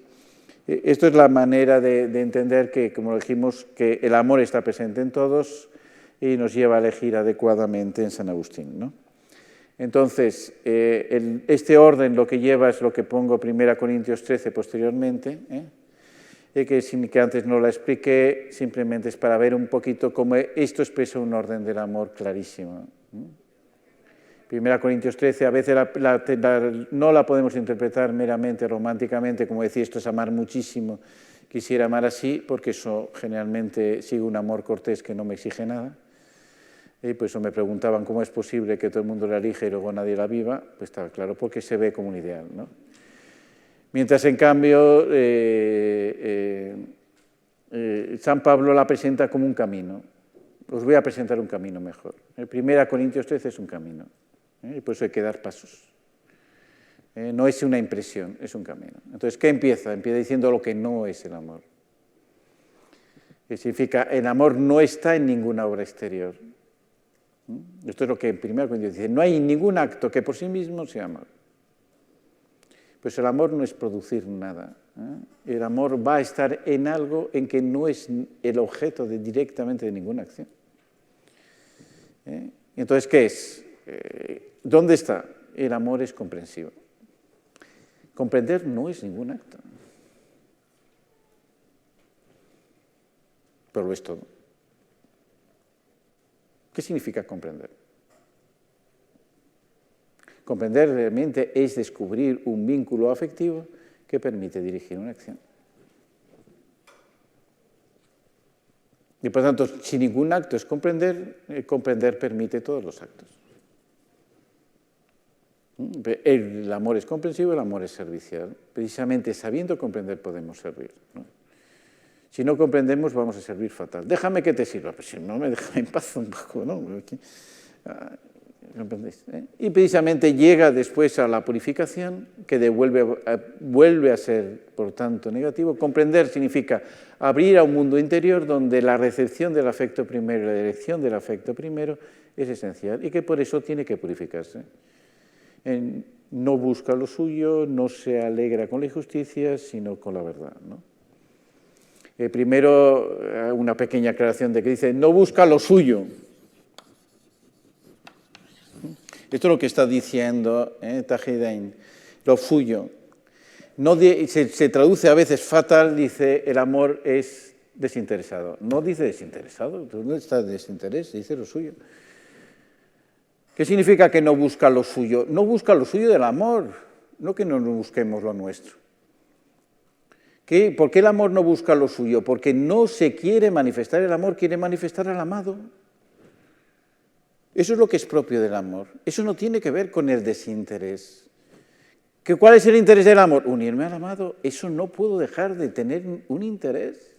Esto es la manera de entender que, como dijimos, que el amor está presente en todos y nos lleva a elegir adecuadamente en San Agustín, ¿no? Entonces, este orden lo que lleva es lo que pongo 1 Corintios 13 posteriormente, que antes no la expliqué, simplemente es para ver un poquito cómo esto expresa un orden del amor clarísimo. 1 Corintios 13, a veces no la podemos interpretar meramente románticamente, como decir, esto es amar muchísimo, quisiera amar así, porque eso generalmente sigue un amor cortés que no me exige nada. Y por eso me preguntaban cómo es posible que todo el mundo la elige y luego nadie la viva. Pues estaba claro, porque se ve como un ideal, ¿no? Mientras, en cambio, San Pablo la presenta como un camino. Os voy a presentar un camino mejor. 1 Corintios 13 es un camino, y por eso hay que dar pasos. No es una impresión, es un camino. Entonces, ¿qué empieza? Empieza diciendo lo que no es el amor. Que significa, el amor no está en ninguna obra exterior. Esto es lo que en 1 Corintios dice, no hay ningún acto que por sí mismo sea amor. Pues el amor no es producir nada. El amor va a estar en algo en que no es el objeto directamente de ninguna acción. Entonces, ¿qué es? ¿Dónde está? El amor es comprensivo. Comprender no es ningún acto, pero lo es todo. ¿Qué significa comprender? Comprender realmente es descubrir un vínculo afectivo que permite dirigir una acción. Y por tanto, si ningún acto es comprender, comprender permite todos los actos. El amor es comprensivo, el amor es servicial. Precisamente sabiendo comprender podemos servir, ¿no? Si no comprendemos, vamos a servir fatal. Déjame que te sirva, pero si no me deja en paz un poco, ¿no? ¿Comprendéis? Y precisamente llega después a la purificación, que vuelve a ser, por tanto, negativo. Comprender significa abrir a un mundo interior donde la recepción del afecto primero y la dirección del afecto primero es esencial y que por eso tiene que purificarse. No busca lo suyo, no se alegra con la injusticia, sino con la verdad, ¿no? Primero, una pequeña aclaración de que dice, no busca lo suyo. Esto es lo que está diciendo Tajidain, lo suyo. Se traduce a veces fatal, dice, el amor es desinteresado. No dice desinteresado, ¿dónde está el desinterés? Dice lo suyo. ¿Qué significa que no busca lo suyo? No busca lo suyo del amor, no que no busquemos lo nuestro. ¿Por qué el amor no busca lo suyo? Porque no se quiere manifestar el amor, quiere manifestar al amado. Eso es lo que es propio del amor. Eso no tiene que ver con el desinterés. ¿Cuál es el interés del amor? Unirme al amado. Eso no puedo dejar de tener un interés.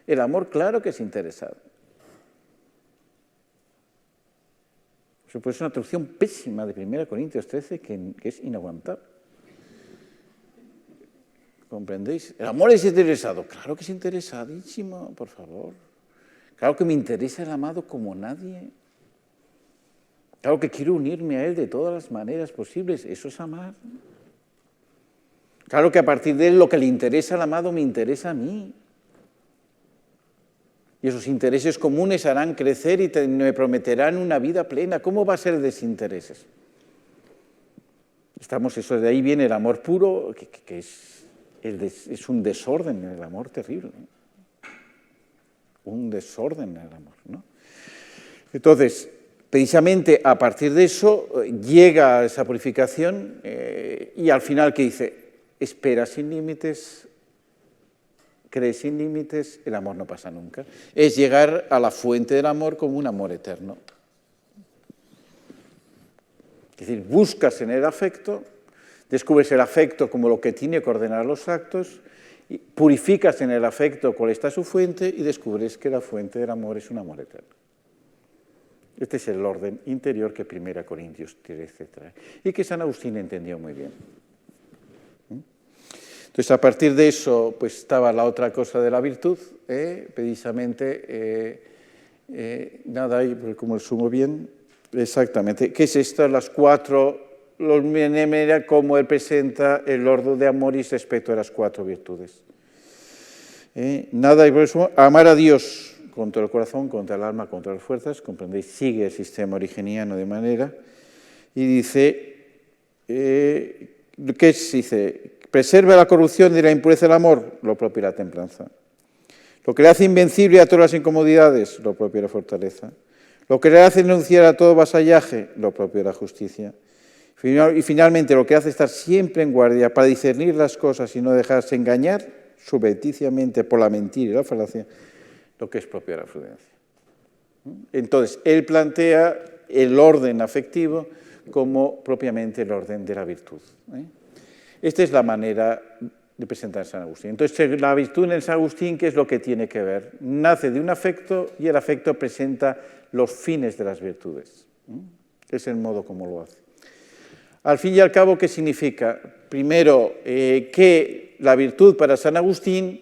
El amor, claro que es interesado. Eso puede ser una traducción pésima de 1 Corintios 13 que es inaguantable. ¿Comprendéis? El amor es interesado. Claro que es interesadísimo, por favor. Claro que me interesa el amado como nadie. Claro que quiero unirme a él de todas las maneras posibles. Eso es amar. Claro que a partir de él lo que le interesa al amado me interesa a mí. Y esos intereses comunes harán crecer y me prometerán una vida plena. ¿Cómo va a ser desintereses? Eso de ahí viene el amor puro, que es un desorden en el amor terrible. Un desorden en el amor, ¿no? Entonces, precisamente a partir de eso llega a esa purificación y al final, ¿qué dice? Espera sin límites, cree sin límites, el amor no pasa nunca. Es llegar a la fuente del amor como un amor eterno. Es decir, buscas en el afecto, descubres el afecto como lo que tiene que ordenar los actos, purificas en el afecto cuál está su fuente y descubres que la fuente del amor es un amor eterno. Este es el orden interior que 1 Corintios 13 trae y que San Agustín entendió muy bien. Entonces, a partir de eso, pues estaba la otra cosa de la virtud, precisamente, nada, ahí, como resumo bien, exactamente, ¿qué es esto? Las cuatro, cómo él presenta el orden de amoris respecto a las cuatro virtudes. Nada, y por eso, amar a Dios con todo el corazón, con toda el alma, con todas las fuerzas, comprendéis, sigue el sistema originiano de manera, y dice, ¿qué es? Dice, preserva la corrupción y la impureza del amor, lo propio de la templanza. Lo que le hace invencible a todas las incomodidades, lo propio de la fortaleza. Lo que le hace renunciar a todo vasallaje, lo propio de la justicia. Y finalmente, lo que hace estar siempre en guardia para discernir las cosas y no dejarse engañar subrepticiamente por la mentira y la falacia, lo que es propio de la prudencia. Entonces, él plantea el orden afectivo como propiamente el orden de la virtud. Esta es la manera de presentar San Agustín. Entonces, la virtud en San Agustín, ¿qué es lo que tiene que ver? Nace de un afecto y el afecto presenta los fines de las virtudes. Es el modo como lo hace. Al fin y al cabo, ¿qué significa? Primero, que la virtud para San Agustín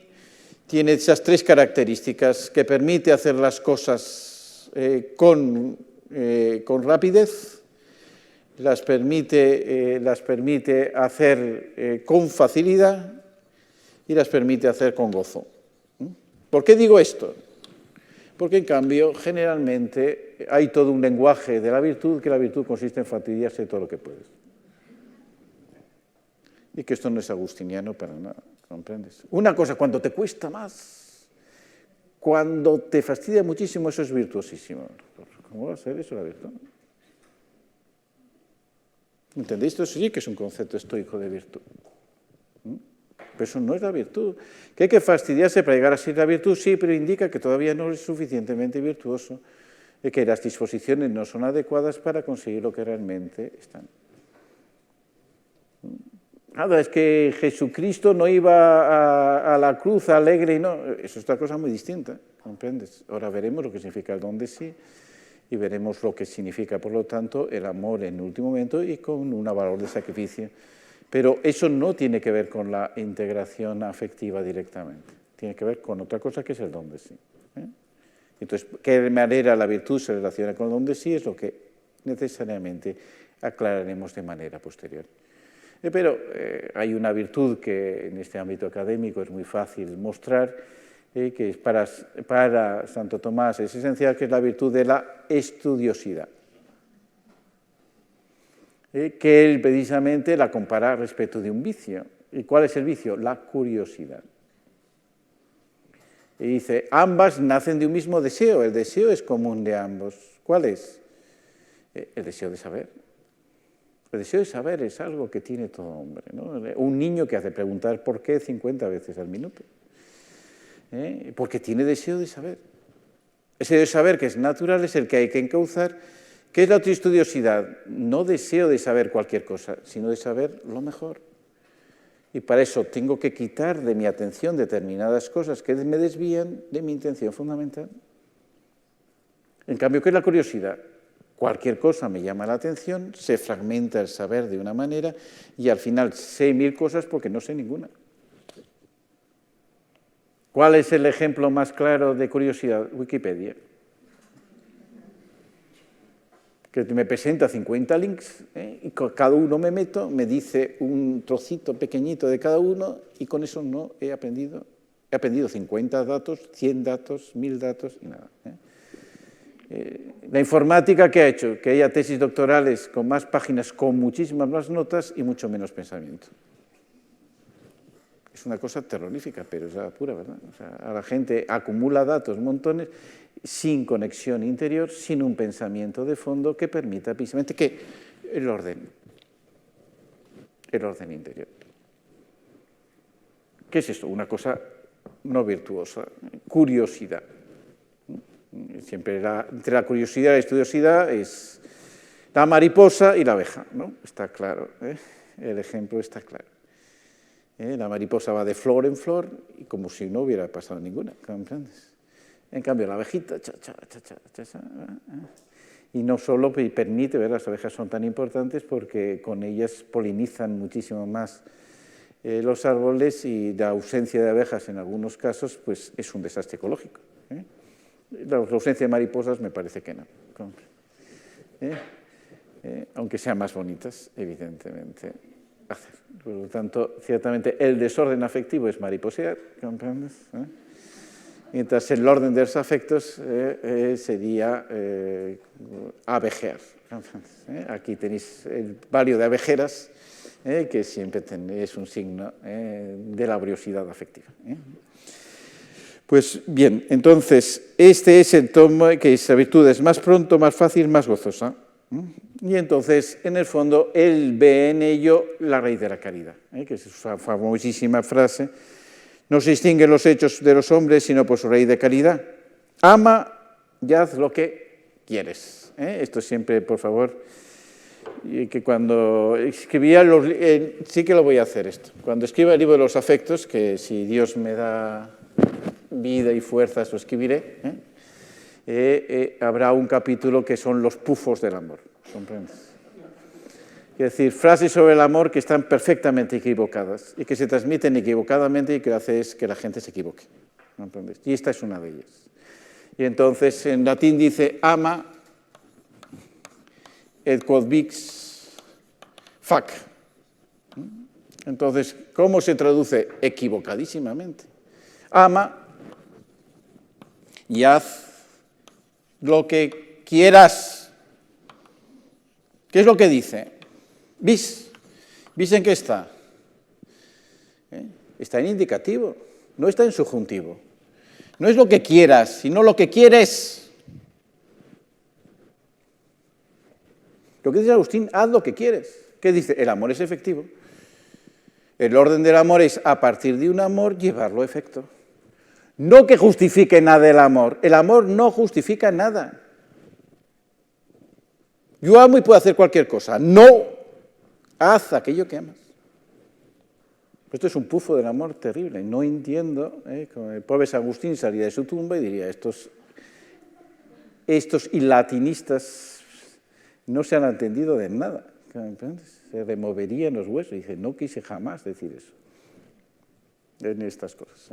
tiene esas tres características, que permite hacer las cosas con rapidez, las permite hacer con facilidad y las permite hacer con gozo. ¿Por qué digo esto? Porque, en cambio, generalmente hay todo un lenguaje de la virtud, que la virtud consiste en fastidiarse todo lo que puedes. Y que esto no es agustiniano para nada, ¿comprendes? Una cosa, cuando te cuesta más, cuando te fastidia muchísimo, eso es virtuosísimo. ¿Cómo va a ser eso la virtud? ¿Entendéis? Esto sí que es un concepto estoico de virtud. Pero eso no es la virtud. Que hay que fastidiarse para llegar a ser la virtud, sí, pero indica que todavía no es suficientemente virtuoso, y que las disposiciones no son adecuadas para conseguir lo que realmente están. Nada, es que Jesucristo no iba a la cruz alegre y no. Eso es otra cosa muy distinta, ¿comprendes? Ahora veremos lo que significa el don de sí y veremos lo que significa, por lo tanto, el amor en el último momento y con un valor de sacrificio. Pero eso no tiene que ver con la integración afectiva directamente. Tiene que ver con otra cosa que es el don de sí. Entonces, ¿qué manera la virtud se relaciona con el don de sí? Es lo que necesariamente aclararemos de manera posterior. Pero hay una virtud que en este ámbito académico es muy fácil mostrar, que es para Santo Tomás es esencial, que es la virtud de la estudiosidad. Que él precisamente la compara respecto de un vicio. ¿Y cuál es el vicio? La curiosidad. Y dice, ambas nacen de un mismo deseo, el deseo es común de ambos. ¿Cuál es? El deseo de saber. El deseo de saber es algo que tiene todo hombre, ¿no? Un niño que hace preguntar por qué 50 veces al minuto, porque tiene deseo de saber. Ese deseo de saber que es natural es el que hay que encauzar. ¿Qué es la autoestudiosidad? No deseo de saber cualquier cosa, sino de saber lo mejor. Y para eso tengo que quitar de mi atención determinadas cosas que me desvían de mi intención fundamental. En cambio, ¿qué es la curiosidad? Cualquier cosa me llama la atención, se fragmenta el saber de una manera y al final sé 1000 cosas porque no sé ninguna. ¿Cuál es el ejemplo más claro de curiosidad? Wikipedia. Que me presenta 50 links y con cada uno me meto, me dice un trocito pequeñito de cada uno y con eso no he aprendido. He aprendido 50 datos, 100 datos, 1000 datos y nada. La informática, ¿qué ha hecho? Que haya tesis doctorales con más páginas, con muchísimas más notas y mucho menos pensamiento. Es una cosa terrorífica, pero es la pura verdad. O sea, a la gente acumula datos, montones, sin conexión interior, sin un pensamiento de fondo que permita precisamente que el orden interior. ¿Qué es esto? Una cosa no virtuosa, curiosidad. Siempre entre la curiosidad y la estudiosidad es la mariposa y la abeja, ¿no? Está claro, el ejemplo está claro. La mariposa va de flor en flor y como si no hubiera pasado ninguna, ¿comprendes? En cambio, la abejita, y no solo permite, las abejas son tan importantes porque con ellas polinizan muchísimo más los árboles y la ausencia de abejas en algunos casos pues es un desastre ecológico. La ausencia de mariposas me parece que no. Aunque sean más bonitas, evidentemente. Por lo tanto, ciertamente el desorden afectivo es mariposear, ¿comprendes? Mientras el orden de los afectos sería abejear. Aquí tenéis el palio de abejeras, que siempre es un signo de laboriosidad afectiva. Pues bien, entonces, este es el tomo que esa virtud es más pronto, más fácil, más gozosa. Y entonces, en el fondo, él ve en ello la raíz de la caridad, que es esa famosísima frase, no se distinguen los hechos de los hombres, sino por su raíz de caridad. Ama y haz lo que quieres. Esto siempre, por favor, y que cuando escribía, sí que lo voy a hacer esto, cuando escriba el libro de los afectos, que si Dios me da vida y fuerzas lo escribiré, habrá un capítulo que son los pufos del amor, ¿comprendes? Es decir, frases sobre el amor que están perfectamente equivocadas y que se transmiten equivocadamente y que lo hace es que la gente se equivoque, ¿comprendes? Y esta es una de ellas. Y entonces en latín dice ama et quod vix fac. Entonces, ¿cómo se traduce? Equivocadísimamente. Ama y haz lo que quieras. ¿Qué es lo que dice? ¿Vis? ¿Vis en qué está? Está en indicativo, no está en subjuntivo. No es lo que quieras, sino lo que quieres. Lo que dice Agustín, haz lo que quieres. ¿Qué dice? El amor es efectivo. El orden del amor es, a partir de un amor, llevarlo a efecto. No que justifique nada el amor. El amor no justifica nada. Yo amo y puedo hacer cualquier cosa. No, haz aquello que amas. Esto es un pufo del amor terrible. No entiendo, como el pobre San Agustín salía de su tumba y diría, estos ilatinistas no se han entendido de nada. Se removerían los huesos. Y dice, no quise jamás decir eso en estas cosas.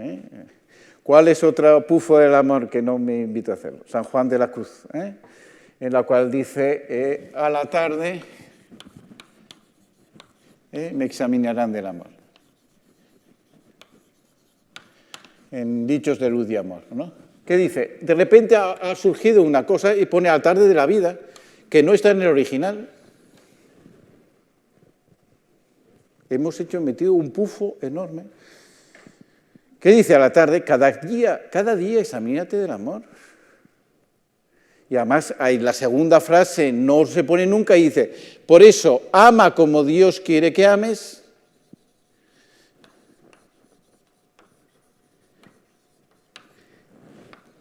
¿Cuál es otro pufo del amor que no me invito a hacerlo? San Juan de la Cruz, en la cual dice, a la tarde me examinarán del amor. En Dichos de Luz y Amor, ¿no? ¿Qué dice? De repente ha surgido una cosa y pone a la tarde de la vida, que no está en el original. Hemos metido un pufo enorme. ¿Qué dice a la tarde? Cada día examínate del amor. Y además hay la segunda frase, no se pone nunca, y dice, por eso, ama como Dios quiere que ames.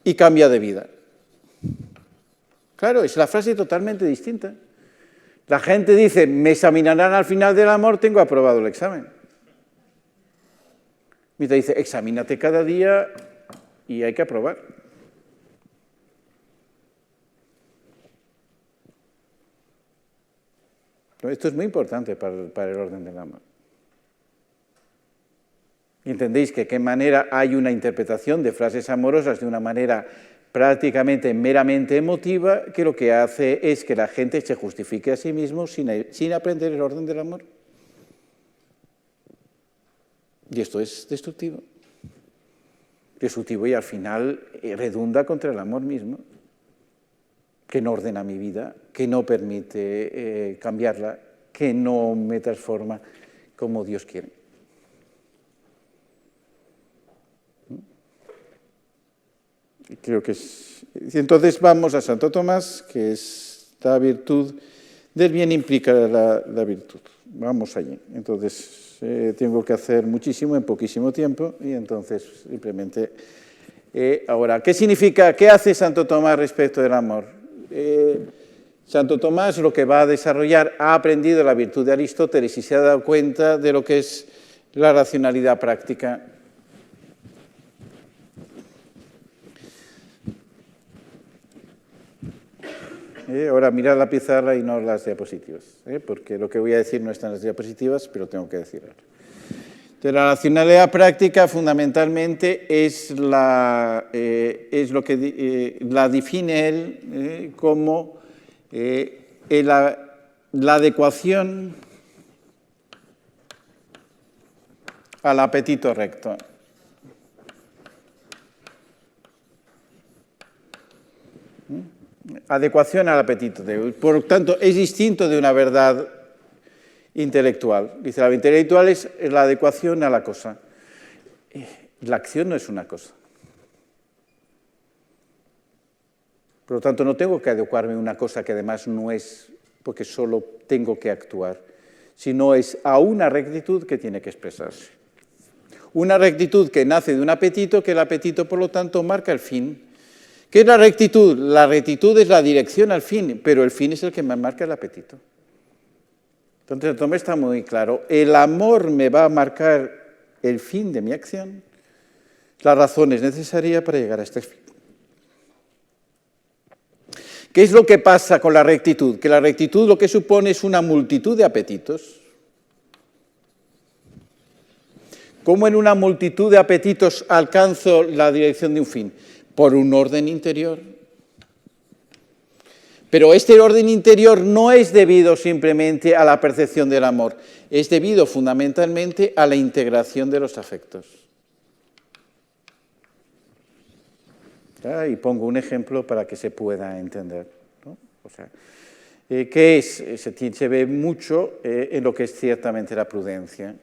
Y cambia de vida. Claro, es la frase totalmente distinta. La gente dice, me examinarán al final del amor, tengo aprobado el examen. Y te dice, examínate cada día y hay que aprobar. Esto es muy importante para el orden del amor. Y entendéis que de qué manera hay una interpretación de frases amorosas de una manera prácticamente meramente emotiva, que lo que hace es que la gente se justifique a sí mismo sin aprender el orden del amor. Y esto es destructivo. Destructivo y al final redunda contra el amor mismo, que no ordena mi vida, que no permite cambiarla, que no me transforma como Dios quiere. Creo que es. Entonces vamos a Santo Tomás, que es la virtud del bien implica la virtud. Vamos allí. Entonces tengo que hacer muchísimo en poquísimo tiempo y entonces simplemente ahora, ¿qué significa, qué hace Santo Tomás respecto del amor? Santo Tomás lo que va a desarrollar, ha aprendido la virtud de Aristóteles y se ha dado cuenta de lo que es la racionalidad práctica. Ahora mirad la pizarra y no las diapositivas, porque lo que voy a decir no está en las diapositivas, pero tengo que decirlo. Entonces, la racionalidad práctica fundamentalmente es lo que la define él como la adecuación al apetito recto. Adecuación al apetito. Por lo tanto, es distinto de una verdad intelectual. Dice, la verdad intelectual es la adecuación a la cosa. La acción no es una cosa. Por lo tanto, no tengo que adecuarme a una cosa que además no es porque solo tengo que actuar, sino es a una rectitud que tiene que expresarse. Una rectitud que nace de un apetito, que el apetito, por lo tanto, marca el fin. ¿Qué es la rectitud? La rectitud es la dirección al fin, pero el fin es el que me marca el apetito. Entonces, el Tomás está muy claro. El amor me va a marcar el fin de mi acción. La razón es necesaria para llegar a este fin. ¿Qué es lo que pasa con la rectitud? Que la rectitud lo que supone es una multitud de apetitos. ¿Cómo en una multitud de apetitos alcanzo la dirección de un fin? Por un orden interior. Pero este orden interior no es debido simplemente a la percepción del amor, es debido fundamentalmente a la integración de los afectos. Y pongo un ejemplo para que se pueda entender, ¿no? O sea, ¿qué es? Se ve mucho en lo que es ciertamente la prudencia.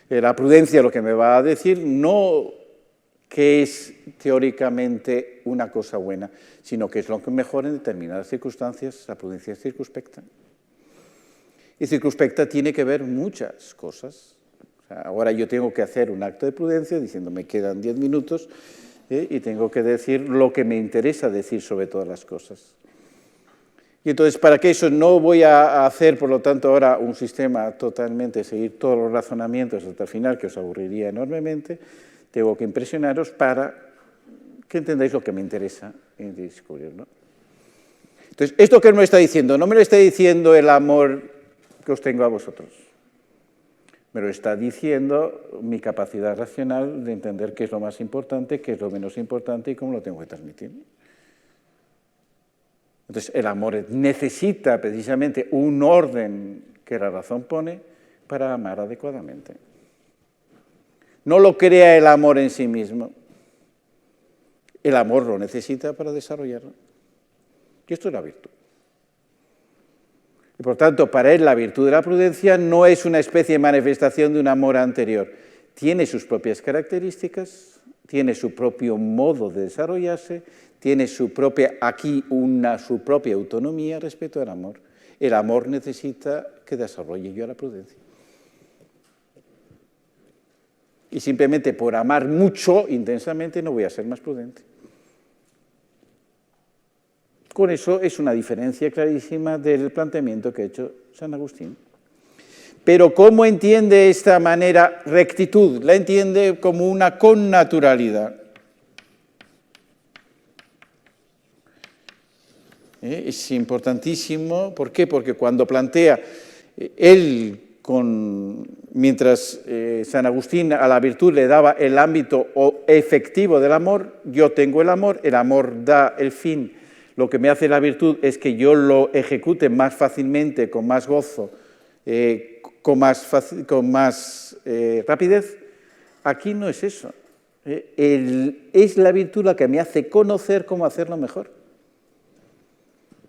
La prudencia lo que me va a decir no que es teóricamente una cosa buena, sino que es lo que mejor en determinadas circunstancias. La prudencia es circunspecta. Y circunspecta tiene que ver muchas cosas. O sea, ahora yo tengo que hacer un acto de prudencia diciendo me quedan 10 minutos y tengo que decir lo que me interesa decir sobre todas las cosas. Y entonces, para que eso no voy a hacer, por lo tanto, ahora un sistema totalmente, seguir todos los razonamientos hasta el final, que os aburriría enormemente, tengo que impresionaros para que entendáis lo que me interesa en descubrirlo. Entonces, ¿esto qué me está diciendo? No me lo está diciendo el amor que os tengo a vosotros. Me lo está diciendo mi capacidad racional de entender qué es lo más importante, qué es lo menos importante y cómo lo tengo que transmitir. Entonces, el amor necesita precisamente un orden que la razón pone para amar adecuadamente. No lo crea el amor en sí mismo. El amor lo necesita para desarrollarlo. Y esto es la virtud. Y por tanto, para él la virtud de la prudencia no es una especie de manifestación de un amor anterior. Tiene sus propias características, tiene su propio modo de desarrollarse, tiene su propia autonomía respecto al amor. El amor necesita que desarrolle yo la prudencia. Y simplemente por amar mucho, intensamente, no voy a ser más prudente. Con eso es una diferencia clarísima del planteamiento que ha hecho San Agustín. Pero ¿cómo entiende esta manera rectitud? La entiende como una connaturalidad. Es importantísimo. ¿Por qué? Porque cuando plantea él, mientras San Agustín a la virtud le daba el ámbito efectivo del amor, yo tengo el amor da el fin. Lo que me hace la virtud es que yo lo ejecute más fácilmente, con más gozo, con más rapidez. Aquí no es eso. Es la virtud la que me hace conocer cómo hacerlo mejor.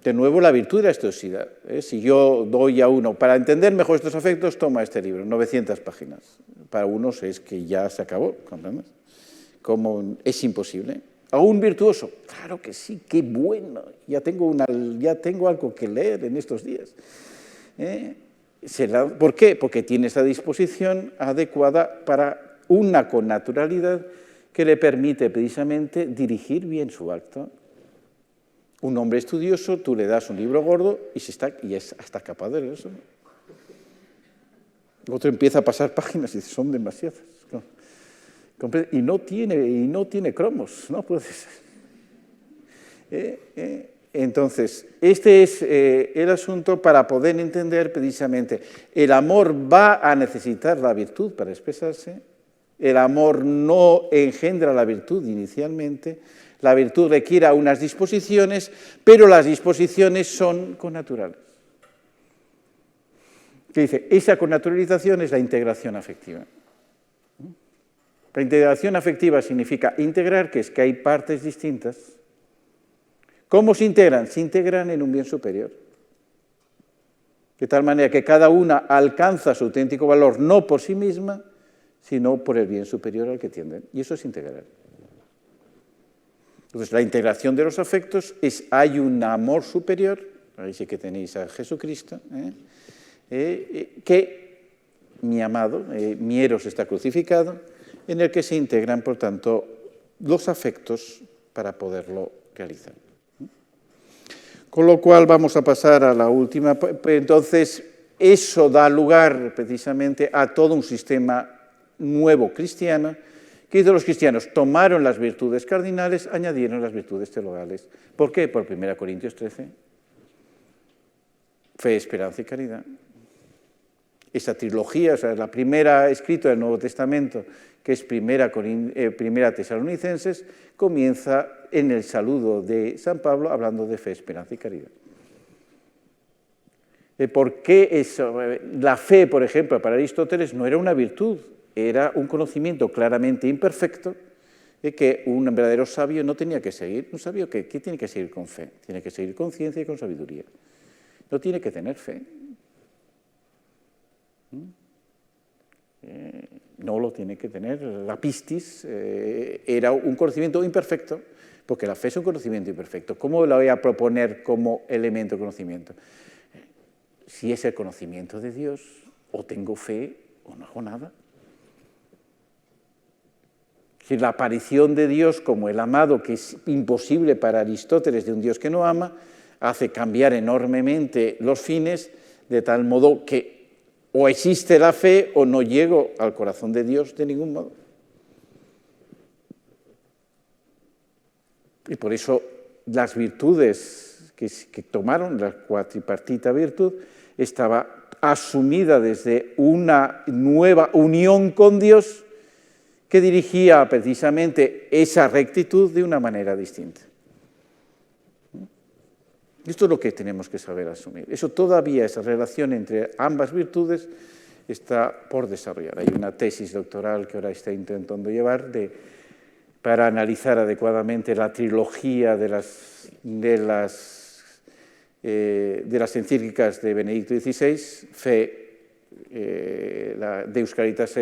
De nuevo, la virtud de la estoicidad. Si yo doy a uno, para entender mejor estos afectos, toma este libro, 900 páginas. Para unos es que ya se acabó, ¿comprendes? Como es imposible. ¿A un virtuoso? Claro que sí, qué bueno. Ya tengo algo que leer en estos días. ¿Por qué? Porque tiene esa disposición adecuada para una connaturalidad que le permite precisamente dirigir bien su acto. Un hombre estudioso, tú le das un libro gordo y es hasta capaz de eso. Otro empieza a pasar páginas y dice, son demasiadas. Y no tiene cromos, no puede ser. Entonces, este es el asunto para poder entender precisamente. El amor va a necesitar la virtud para expresarse. El amor no engendra la virtud inicialmente. La virtud requiere unas disposiciones, pero las disposiciones son connaturales. ¿Qué dice? Esa connaturalización es la integración afectiva. La integración afectiva significa integrar, que es que hay partes distintas. ¿Cómo se integran? Se integran en un bien superior. De tal manera que cada una alcanza su auténtico valor no por sí misma, sino por el bien superior al que tienden. Y eso es integrar. Entonces, la integración de los afectos hay un amor superior, ahí sí que tenéis a Jesucristo, que mi amado, mi eros está crucificado, en el que se integran, por tanto, los afectos para poderlo realizar. Con lo cual vamos a pasar a la última. Entonces, eso da lugar precisamente a todo un sistema nuevo cristiano. ¿Qué hizo los cristianos? Tomaron las virtudes cardinales, añadieron las virtudes teologales. ¿Por qué? Por 1 Corintios 13. Fe, esperanza y caridad. Esa trilogía, o sea, la primera escrita del Nuevo Testamento, que es primera Tesalonicenses, comienza en el saludo de San Pablo hablando de fe, esperanza y caridad. ¿Por qué eso? La fe, por ejemplo, para Aristóteles no era una virtud, era un conocimiento claramente imperfecto que un verdadero sabio no tenía que seguir. Un sabio ¿qué tiene que seguir con fe? Tiene que seguir con ciencia y con sabiduría. No tiene que tener fe. No lo tiene que tener. La pistis era un conocimiento imperfecto, porque la fe es un conocimiento imperfecto. ¿Cómo la voy a proponer como elemento de conocimiento? Si es el conocimiento de Dios, o tengo fe o no hago nada. Si la aparición de Dios como el amado, que es imposible para Aristóteles de un Dios que no ama, hace cambiar enormemente los fines, de tal modo que o existe la fe o no llego al corazón de Dios de ningún modo. Y por eso las virtudes que tomaron, la cuatripartita virtud, estaba asumida desde una nueva unión con Dios que dirigía precisamente esa rectitud de una manera distinta. Esto es lo que tenemos que saber asumir. Eso todavía, esa relación entre ambas virtudes está por desarrollar. Hay una tesis doctoral que ahora está intentando llevar para analizar adecuadamente la trilogía de las encíclicas de Benedicto XVI, la Deus Caritas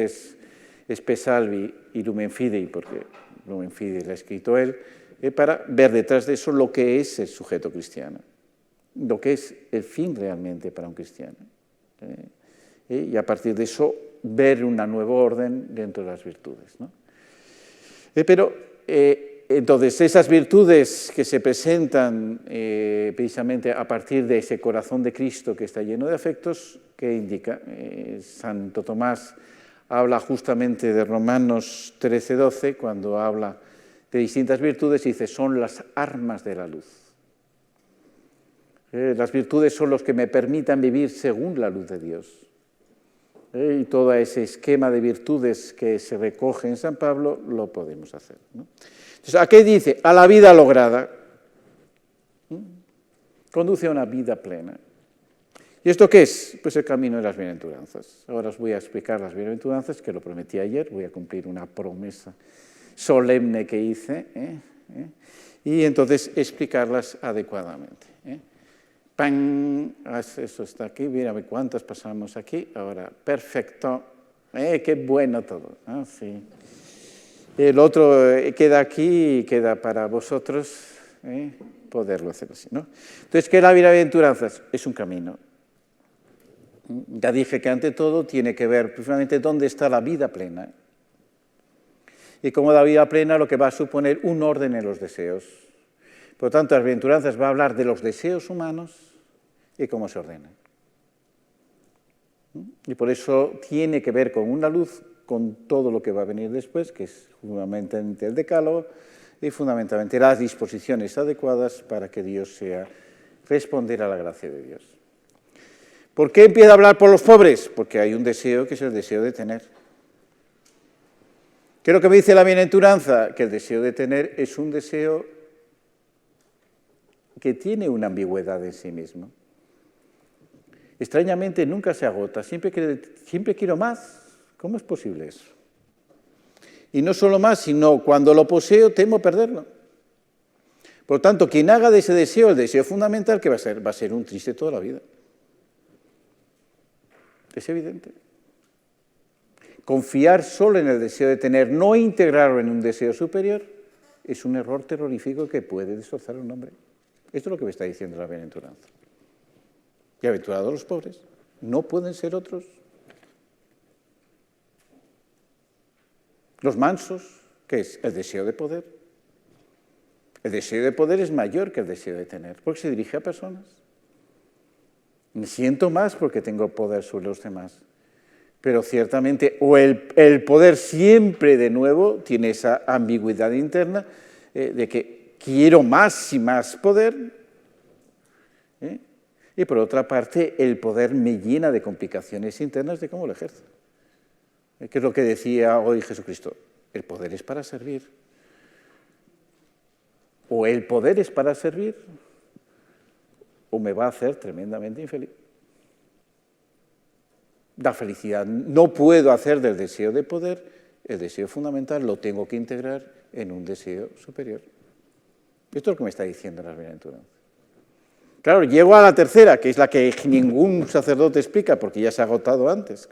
Spe Salvi y Lumen Fidei, porque Lumen Fidei la ha escrito él, para ver detrás de eso lo que es el sujeto cristiano, lo que es el fin realmente para un cristiano. Y a partir de eso ver una nueva orden dentro de las virtudes, ¿no? Entonces, esas virtudes que se presentan precisamente a partir de ese corazón de Cristo que está lleno de afectos, ¿qué indica? Santo Tomás habla justamente de Romanos 13:12, cuando habla de distintas virtudes, y dice, son las armas de la luz. Las virtudes son los que me permitan vivir según la luz de Dios. Y todo ese esquema de virtudes que se recoge en San Pablo lo podemos hacer, ¿no? Entonces, ¿a qué dice? A la vida lograda. Conduce a una vida plena. ¿Y esto qué es? Pues el camino de las bienaventuranzas. Ahora os voy a explicar las bienaventuranzas, que lo prometí ayer, voy a cumplir una promesa solemne que hice, y entonces explicarlas adecuadamente. ¡Pam! Eso está aquí, mira cuántas pasamos aquí, ahora, perfecto, qué bueno todo, ¿no? Sí. El otro queda aquí y queda para vosotros poderlo hacer así, ¿no? Entonces, ¿qué es la bienaventuranzas? Es un camino. Ya dije que ante todo tiene que ver precisamente dónde está la vida plena. Y como la vida plena lo que va a suponer un orden en los deseos. Por lo tanto, las bienaventuranzas va a hablar de los deseos humanos y cómo se ordenan. Y por eso tiene que ver con una luz, con todo lo que va a venir después, que es fundamentalmente el decálogo y fundamentalmente las disposiciones adecuadas para que Dios sea responder a la gracia de Dios. ¿Por qué empieza a hablar por los pobres? Porque hay un deseo que es el deseo de tener. ¿Qué es lo que me dice la bienaventuranza? Que el deseo de tener es un deseo que tiene una ambigüedad en sí mismo. Extrañamente nunca se agota, siempre quiero más. ¿Cómo es posible eso? Y no solo más, sino cuando lo poseo temo perderlo. Por lo tanto, quien haga de ese deseo el deseo fundamental, ¿qué va a ser? Va a ser un triste toda la vida. Es evidente. Confiar solo en el deseo de tener, no integrarlo en un deseo superior, es un error terrorífico que puede destrozar a un hombre. Esto es lo que me está diciendo la bienaventuranza. Bienaventurados los pobres, no pueden ser otros. Los mansos, ¿qué es? El deseo de poder. El deseo de poder es mayor que el deseo de tener, porque se dirige a personas. Me siento más porque tengo poder sobre los demás. Pero ciertamente, o el poder siempre de nuevo tiene esa ambigüedad interna de que quiero más y más poder. Y por otra parte, el poder me llena de complicaciones internas de cómo lo ejerzo. ¿Qué es lo que decía hoy Jesucristo? El poder es para servir. O el poder es para servir, o me va a hacer tremendamente infeliz. La felicidad no puedo hacer del deseo de poder, el deseo fundamental lo tengo que integrar en un deseo superior. Esto es lo que me está diciendo la bienaventuranza. Claro, llego a la tercera, que es la que ningún sacerdote explica, porque ya se ha agotado antes.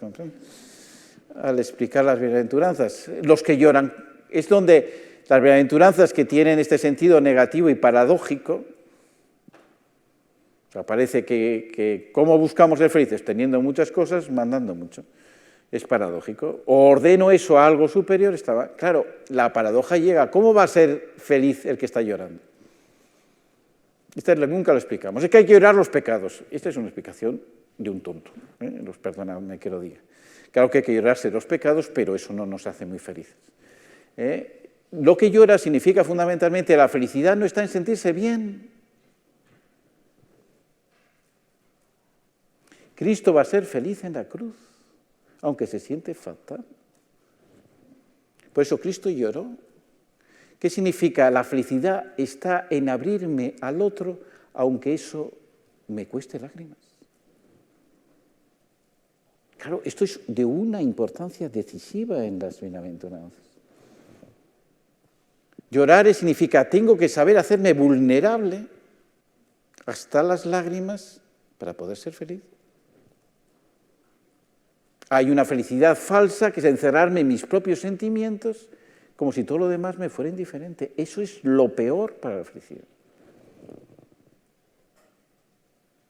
al explicar las bienaventuranzas. Los que lloran, es donde las bienaventuranzas que tienen este sentido negativo y paradójico, o sea, parece que ¿cómo buscamos ser felices? Teniendo muchas cosas, mandando mucho. Es paradójico. O ordeno eso a algo superior, estaba. Claro, la paradoja llega. ¿Cómo va a ser feliz el que está llorando? Nunca lo explicamos. Es que hay que llorar los pecados. Esta es una explicación de un tonto. Perdonadme que lo diga. Claro que hay que llorarse los pecados, pero eso no nos hace muy felices. Lo que llora significa fundamentalmente la felicidad no está en sentirse bien. Cristo va a ser feliz en la cruz, aunque se siente fatal. Por eso Cristo lloró. ¿Qué significa? La felicidad está en abrirme al otro, aunque eso me cueste lágrimas. Claro, esto es de una importancia decisiva en las bienaventuranzas. Llorar significa, tengo que saber hacerme vulnerable hasta las lágrimas para poder ser feliz. Hay una felicidad falsa que es encerrarme en mis propios sentimientos como si todo lo demás me fuera indiferente. Eso es lo peor para la felicidad.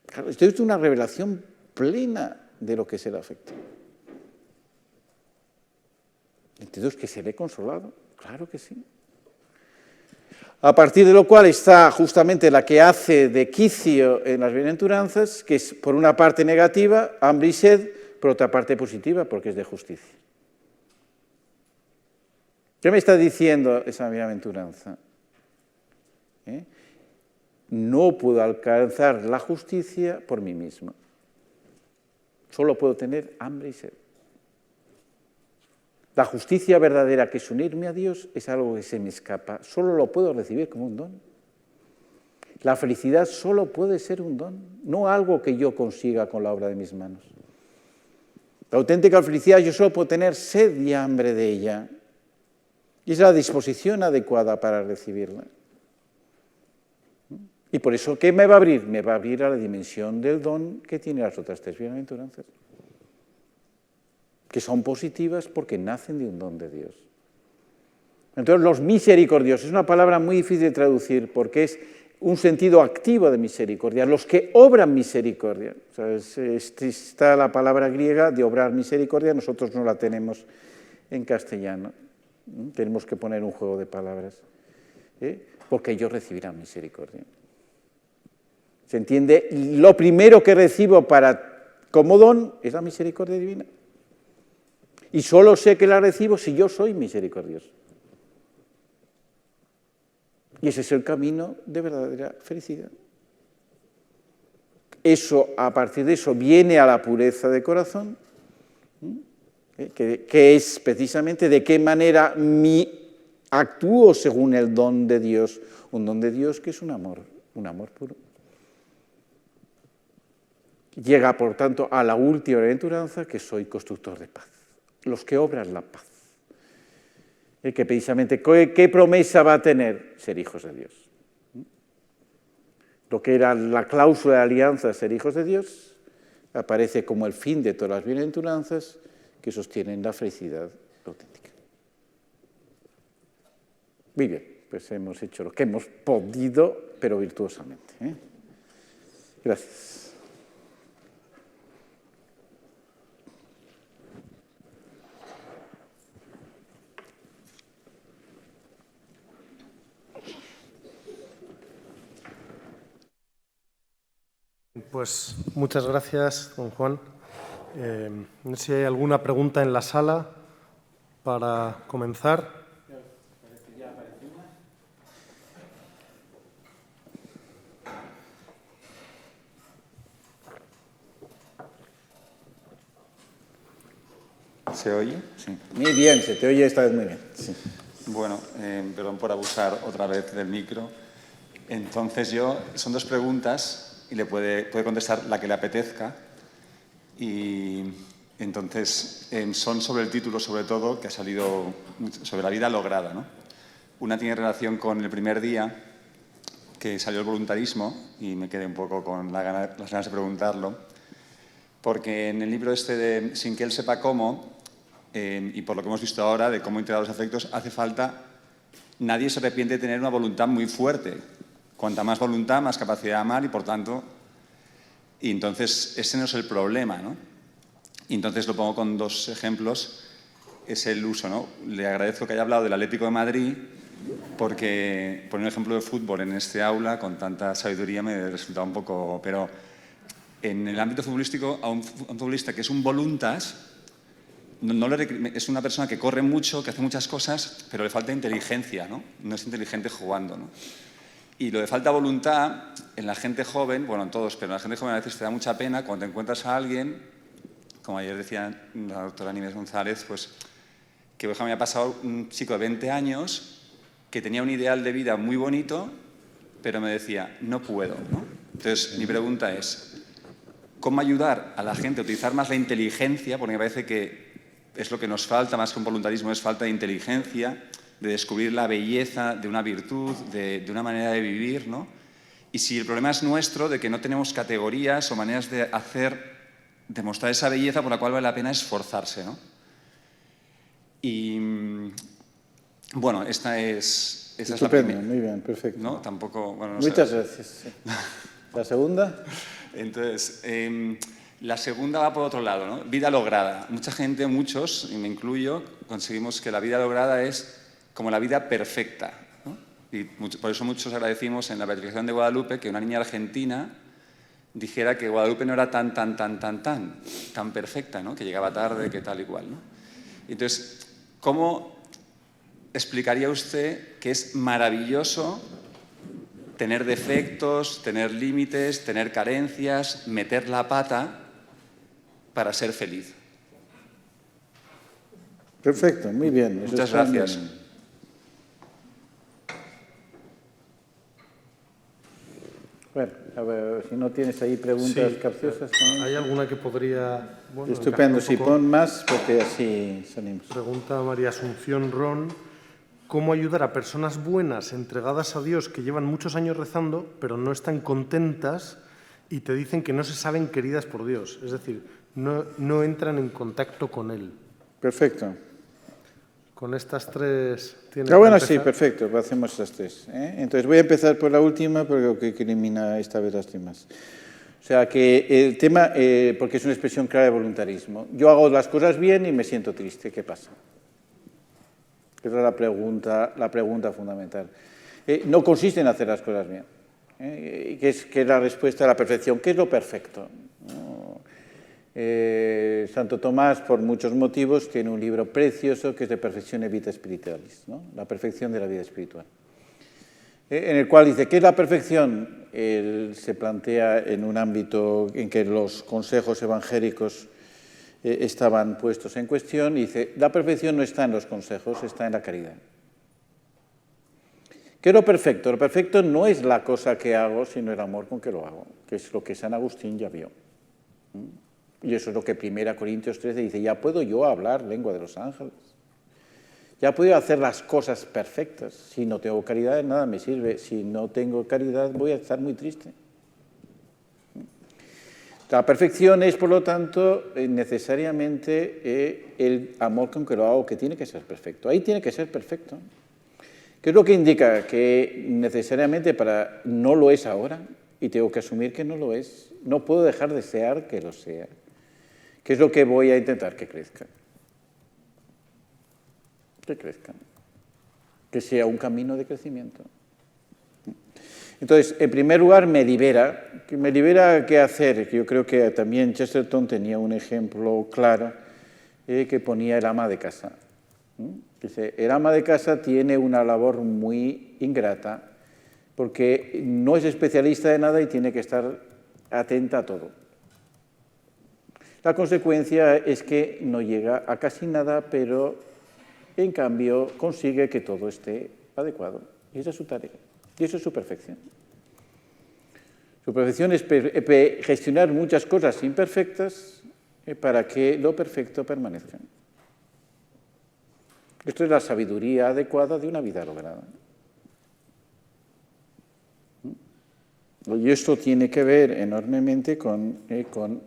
Claro, esto es una revelación plena de lo que es el afecto. Entonces, ¿que seré consolado? Claro que sí. A partir de lo cual está justamente la que hace de quicio en las bienaventuranzas, que es por una parte negativa, hambre y sed, por otra parte positiva, porque es de justicia. ¿Qué me está diciendo esa bienaventuranza? No puedo alcanzar la justicia por mí mismo. Solo puedo tener hambre y sed. La justicia verdadera, que es unirme a Dios, es algo que se me escapa. Solo lo puedo recibir como un don. La felicidad solo puede ser un don, no algo que yo consiga con la obra de mis manos. La auténtica felicidad yo solo puedo tener sed y hambre de ella. Y es la disposición adecuada para recibirla. Y por eso, ¿qué me va a abrir? Me va a abrir a la dimensión del don que tiene las otras tres bienaventuranzas, que son positivas porque nacen de un don de Dios. Entonces, los misericordiosos, es una palabra muy difícil de traducir porque es un sentido activo de misericordia, los que obran misericordia. O sea, está la palabra griega de obrar misericordia, nosotros no la tenemos en castellano. Tenemos que poner un juego de palabras, porque ellos recibirán misericordia. ¿Se entiende? Lo primero que recibo como don es la misericordia divina. Y solo sé que la recibo si yo soy misericordioso. Y ese es el camino de verdadera felicidad. Eso, a partir de eso, viene a la pureza de corazón, que es precisamente de qué manera actúo según el don de Dios, un don de Dios que es un amor puro. Llega, por tanto, a la última bienaventuranza, que soy constructor de paz, los que obran la paz. Que precisamente, ¿qué promesa va a tener? Ser hijos de Dios. Lo que era la cláusula de alianza, ser hijos de Dios, aparece como el fin de todas las bienaventuranzas que sostienen la felicidad auténtica. Muy bien, pues hemos hecho lo que hemos podido, pero virtuosamente. Gracias. Pues muchas gracias, don Juan. No sé si hay alguna pregunta en la sala para comenzar. ¿Se oye? Sí. Muy bien, se te oye esta vez muy bien. Sí. Bueno, perdón por abusar otra vez del micro. Entonces son dos preguntas y le puede contestar la que le apetezca. Y entonces son sobre el título, sobre todo, que ha salido sobre la vida lograda, ¿no? Una tiene relación con el primer día, que salió el voluntarismo, y me quedé un poco con las ganas de preguntarlo, porque en el libro este de Sin que él sepa cómo, y por lo que hemos visto ahora de cómo integrar los afectos, hace falta... Nadie se arrepiente de tener una voluntad muy fuerte. Cuanta más voluntad, más capacidad de amar y, por tanto... Y entonces, ese no es el problema, ¿no? Y entonces lo pongo con 2 ejemplos. Es el uso, ¿no? Le agradezco que haya hablado del Atlético de Madrid, porque poner un ejemplo de fútbol en este aula con tanta sabiduría me resulta un poco... Pero en el ámbito futbolístico, a un futbolista que es un voluntas, es una persona que corre mucho, que hace muchas cosas, pero le falta inteligencia, ¿no? No es inteligente jugando, ¿no? Y lo de falta de voluntad, en la gente joven, bueno, en todos, pero en la gente joven a veces te da mucha pena cuando te encuentras a alguien, como ayer decía la doctora Nieves González, pues que por ejemplo me ha pasado un chico de 20 años que tenía un ideal de vida muy bonito, pero me decía, no puedo, ¿no? Entonces, mi pregunta es, ¿cómo ayudar a la gente a utilizar más la inteligencia? Porque me parece que es lo que nos falta, más que un voluntarismo, es falta de inteligencia, de descubrir la belleza de una virtud, de una manera de vivir, ¿no? Y si el problema es nuestro, de que no tenemos categorías o maneras de mostrar esa belleza por la cual vale la pena esforzarse, ¿no? Y, bueno, esta es la primera. Muy bien, perfecto. ¿No? Tampoco... Bueno, no Muchas sé. gracias. ¿La segunda? Entonces, la segunda va por otro lado, ¿no? Vida lograda. Mucha gente, muchos, y me incluyo, conseguimos que la vida lograda es como la vida perfecta, ¿no? Y por eso muchos agradecimos en la beatificación de Guadalupe que una niña argentina dijera que Guadalupe no era tan perfecta, ¿no? Que llegaba tarde, que tal y cual, ¿no? Entonces, ¿cómo explicaría usted que es maravilloso tener defectos, tener límites, tener carencias, meter la pata para ser feliz? Perfecto, muy bien. Muchas gracias. Bueno, a ver, si no tienes ahí preguntas capciosas también. ¿Hay alguna que podría...? Bueno, estupendo, encajar si un poco? pon más, porque así salimos. Pregunta María Asunción Ron. ¿Cómo ayudar a personas buenas, entregadas a Dios, que llevan muchos años rezando, pero no están contentas y te dicen que no se saben queridas por Dios? Es decir, no entran en contacto con Él. Perfecto. Con estas 3... bueno, sí, perfecto, hacemos estas 3. Entonces voy a empezar por la última, porque que elimina esta vez las demás. O sea, que el tema, porque es una expresión clara de voluntarismo. Yo hago las cosas bien y me siento triste. ¿Qué pasa? Esa es la pregunta fundamental. No consiste en hacer las cosas bien, que es la respuesta a la perfección. ¿Qué es lo perfecto? Santo Tomás, por muchos motivos, tiene un libro precioso que es de Perfectione Vitae Spiritualis, ¿no? La perfección de la vida espiritual, en el cual dice, ¿qué es la perfección? Él se plantea en un ámbito en que los consejos evangélicos estaban puestos en cuestión, y dice, la perfección no está en los consejos, está en la caridad. ¿Qué es lo perfecto? Lo perfecto no es la cosa que hago, sino el amor con que lo hago, que es lo que San Agustín ya vio. Y eso es lo que 1 Corintios 13 dice, ya puedo yo hablar lengua de los ángeles, ya puedo hacer las cosas perfectas. Si no tengo caridad, de nada me sirve. Si no tengo caridad, voy a estar muy triste. La perfección es, por lo tanto, necesariamente el amor con que lo hago, que tiene que ser perfecto. Ahí tiene que ser perfecto. ¿Qué es lo que indica? Que necesariamente no lo es ahora, y tengo que asumir que no lo es. No puedo dejar de desear que lo sea. ¿Qué es lo que voy a intentar? Que crezca. Que crezca. Que sea un camino de crecimiento. Entonces, en primer lugar, me libera. ¿Me libera qué hacer? Yo creo que también Chesterton tenía un ejemplo claro que ponía el ama de casa. Dice, el ama de casa tiene una labor muy ingrata porque no es especialista de nada y tiene que estar atenta a todo. La consecuencia es que no llega a casi nada, pero en cambio consigue que todo esté adecuado. Y esa es su tarea. Y eso es su perfección. Su perfección es gestionar muchas cosas imperfectas para que lo perfecto permanezca. Esto es la sabiduría adecuada de una vida lograda. Y esto tiene que ver enormemente con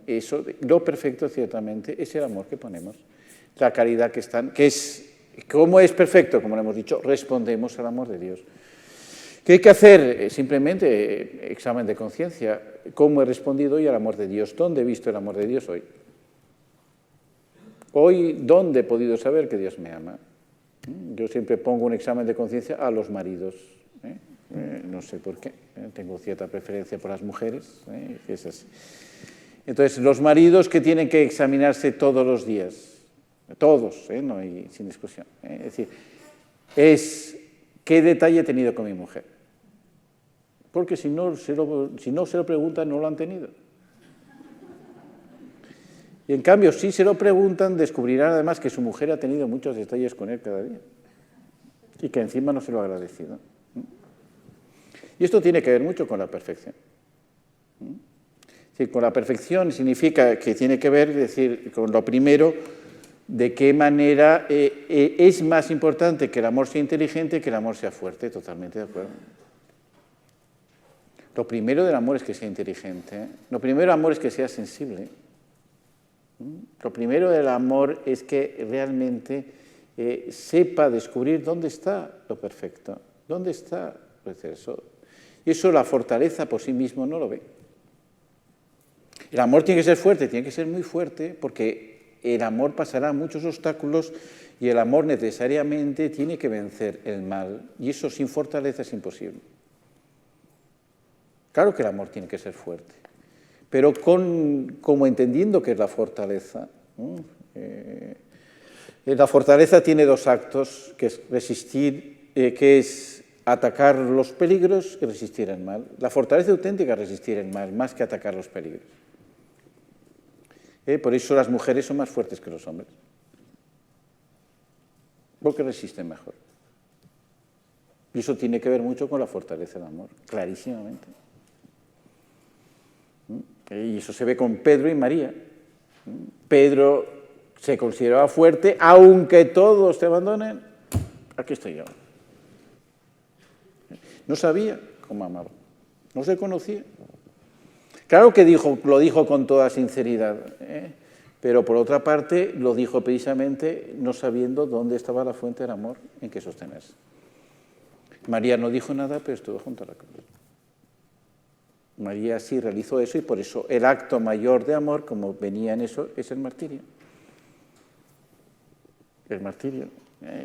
eso. Lo perfecto, ciertamente, es el amor que ponemos la caridad que están, que es, ¿cómo es perfecto? Como lo hemos dicho, respondemos al amor de Dios. ¿Qué hay que hacer? Simplemente examen de conciencia. ¿Cómo he respondido hoy al amor de Dios? ¿Dónde he visto el amor de Dios hoy? Hoy, ¿dónde he podido saber que Dios me ama? Yo siempre pongo un examen de conciencia a los maridos. No sé por qué, tengo cierta preferencia por las mujeres. Es así. Entonces, los maridos que tienen que examinarse todos los días, todos, no hay, sin discusión. Es decir, es qué detalle he tenido con mi mujer. Porque si no se lo preguntan, no lo han tenido. Y en cambio, si se lo preguntan, descubrirán además que su mujer ha tenido muchos detalles con él cada día. Y que encima no se lo ha agradecido. Y esto tiene que ver mucho con la perfección. Sí, con la perfección significa que tiene que ver, es decir, con lo primero, de qué manera es más importante que el amor sea inteligente que el amor sea fuerte. Totalmente de acuerdo. Lo primero del amor es que sea inteligente. Lo primero del amor es que sea sensible. Lo primero del amor es que realmente sepa descubrir dónde está lo perfecto, dónde está lo exceso. Y eso la fortaleza por sí mismo no lo ve. El amor tiene que ser fuerte, tiene que ser muy fuerte, porque el amor pasará muchos obstáculos y el amor necesariamente tiene que vencer el mal. Y eso sin fortaleza es imposible. Claro que el amor tiene que ser fuerte, pero como entendiendo que es la fortaleza. La fortaleza tiene dos actos, que es resistir, que es atacar los peligros y resistir el mal. La fortaleza auténtica es resistir el mal, más que atacar los peligros. Por eso las mujeres son más fuertes que los hombres, porque resisten mejor. Y eso tiene que ver mucho con la fortaleza del amor, clarísimamente. Y eso se ve con Pedro y María. Pedro se consideraba fuerte, aunque todos te abandonen, aquí estoy yo. No sabía cómo amaba, no se conocía. Claro que lo dijo con toda sinceridad, pero por otra parte lo dijo precisamente no sabiendo dónde estaba la fuente del amor en que sostenerse. María no dijo nada, pero estuvo junto a la cruz. María sí realizó eso y por eso el acto mayor de amor, como venía en eso, es el martirio. El martirio,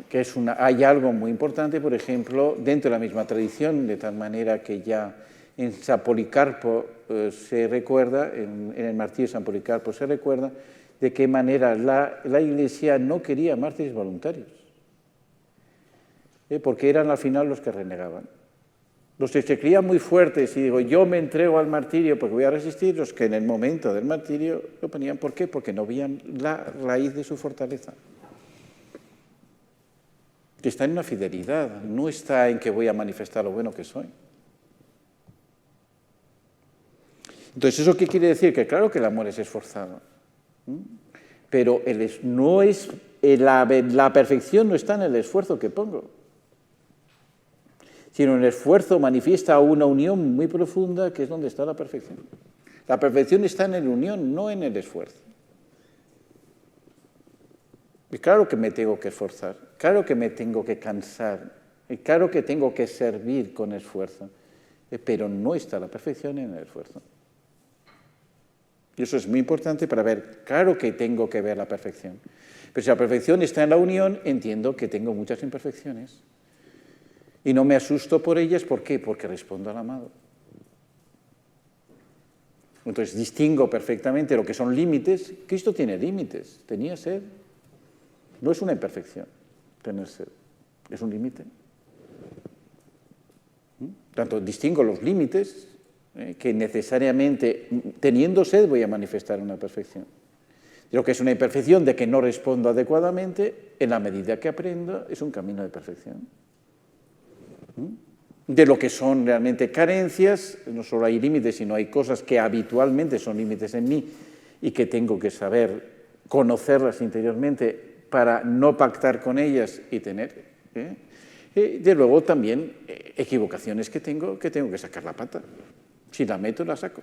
que es hay algo muy importante, por ejemplo, dentro de la misma tradición, de tal manera que ya en San Policarpo se recuerda, en el martirio de San Policarpo se recuerda, de qué manera la Iglesia no quería mártires voluntarios, porque eran al final los que renegaban. Los que se creían muy fuertes y digo, yo me entrego al martirio porque voy a resistir, los que en el momento del martirio lo ponían. ¿Por qué? Porque no veían la raíz de su fortaleza. Que está en una fidelidad, no está en que voy a manifestar lo bueno que soy. Entonces, ¿eso qué quiere decir? Que claro que el amor es esforzado, pero la perfección no está en el esfuerzo que pongo, sino en el esfuerzo manifiesta una unión muy profunda, que es donde está la perfección. La perfección está en la unión, no en el esfuerzo. Y claro que me tengo que esforzar, claro que me tengo que cansar, y claro que tengo que servir con esfuerzo, pero no está la perfección en el esfuerzo. Y eso es muy importante para ver, claro que tengo que ver la perfección, pero si la perfección está en la unión, entiendo que tengo muchas imperfecciones. Y no me asusto por ellas, ¿por qué? Porque respondo al amado. Entonces distingo perfectamente lo que son límites. Cristo tiene límites, tenía sed. No es una imperfección tener sed, es un límite. Tanto distingo los límites, que necesariamente teniendo sed voy a manifestar una perfección. De lo que es una imperfección, de que no respondo adecuadamente, en la medida que aprendo, es un camino de perfección. De lo que son realmente carencias, no solo hay límites, sino hay cosas que habitualmente son límites en mí y que tengo que saber conocerlas interiormente para no pactar con ellas y tener. De luego también equivocaciones que tengo que sacar la pata. Si la meto, la saco.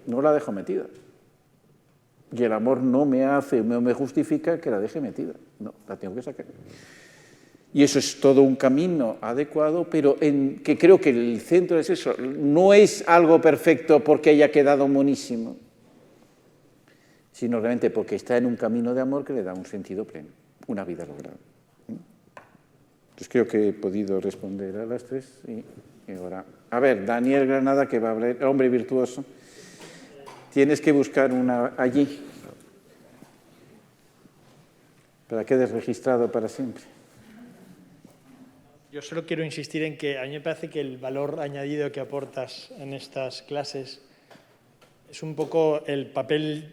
No la dejo metida. y el amor no me hace, no me justifica que la deje metida. No, la tengo que sacar. Y eso es todo un camino adecuado, pero que creo que el centro es eso. No es algo perfecto porque haya quedado monísimo, sino realmente porque está en un camino de amor que le da un sentido pleno, una vida lograda. Entonces creo que he podido responder a las tres. Y ahora, a ver, Daniel Granada, que va a hablar, hombre virtuoso. Tienes que buscar una allí, para que quedes registrado para siempre. Yo solo quiero insistir en que a mí me parece que el valor añadido que aportas en estas clases es un poco el papel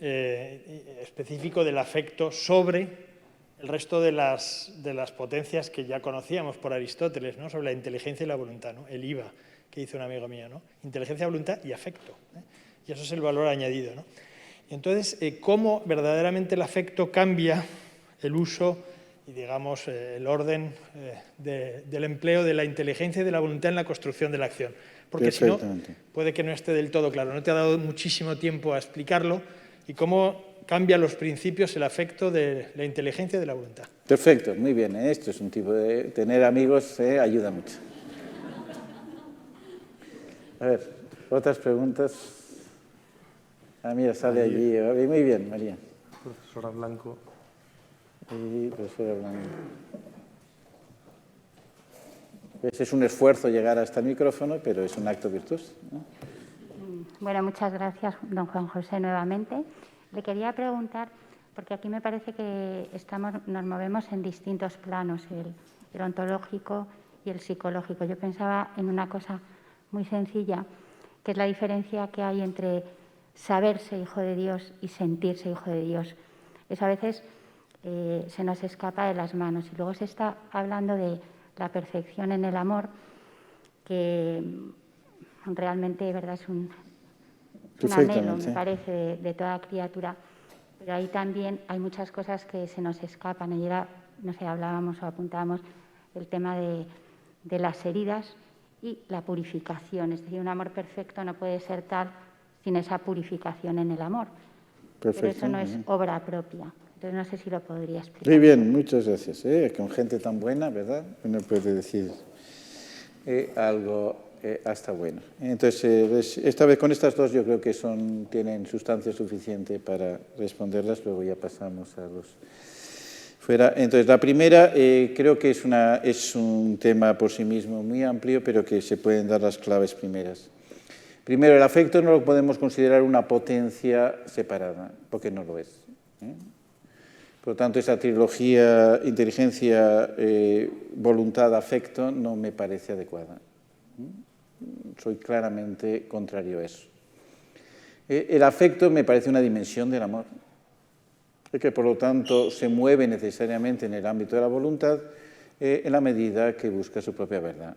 específico del afecto sobre el resto de las potencias que ya conocíamos por Aristóteles, ¿no? Sobre la inteligencia y la voluntad, ¿no? El IVA, que hizo un amigo mío, ¿no? Inteligencia, voluntad y afecto, ¿eh? Y eso es el valor añadido, ¿no? Y entonces, cómo verdaderamente el afecto cambia el uso y, digamos, el orden del empleo de la inteligencia y de la voluntad en la construcción de la acción. Porque si no, puede que no esté del todo claro. No te ha dado muchísimo tiempo a explicarlo y cómo cambia los principios el afecto de la inteligencia y de la voluntad. Perfecto, muy bien. Esto es un tipo de... Tener amigos ayuda mucho. A ver, otras preguntas. Ah, mira, sale allí. Muy bien, María. Profesora Blanco. Y profesora Blanco. Es un esfuerzo llegar hasta el micrófono, pero es un acto virtuoso, ¿no? Bueno, muchas gracias, don Juan José, nuevamente. Le quería preguntar, porque aquí me parece que nos movemos en distintos planos, el ontológico y el psicológico. Yo pensaba en una cosa muy sencilla, que es la diferencia que hay entre saberse hijo de Dios y sentirse hijo de Dios. Eso a veces se nos escapa de las manos. Y luego se está hablando de la perfección en el amor, que realmente, ¿verdad?, es un anhelo, me parece, de toda criatura. Pero ahí también hay muchas cosas que se nos escapan. Ayer, no sé, hablábamos o apuntábamos el tema de las heridas y la purificación. Es decir, un amor perfecto no puede ser tal sin esa purificación en el amor. Perfecto. Pero eso no es obra propia. Entonces, no sé si lo podría explicar. Muy bien, muchas gracias. Con gente tan buena, ¿verdad? Uno puede decir algo hasta bueno. Entonces, esta vez con estas dos yo creo que tienen sustancia suficiente para responderlas. Luego ya pasamos a los fuera. Entonces, la primera creo que es un tema por sí mismo muy amplio, pero que se pueden dar las claves primeras. Primero, el afecto no lo podemos considerar una potencia separada, porque no lo es. Por lo tanto, esa trilogía inteligencia, voluntad, afecto no me parece adecuada. Soy claramente contrario a eso. El afecto me parece una dimensión del amor, que por lo tanto se mueve necesariamente en el ámbito de la voluntad en la medida que busca su propia verdad.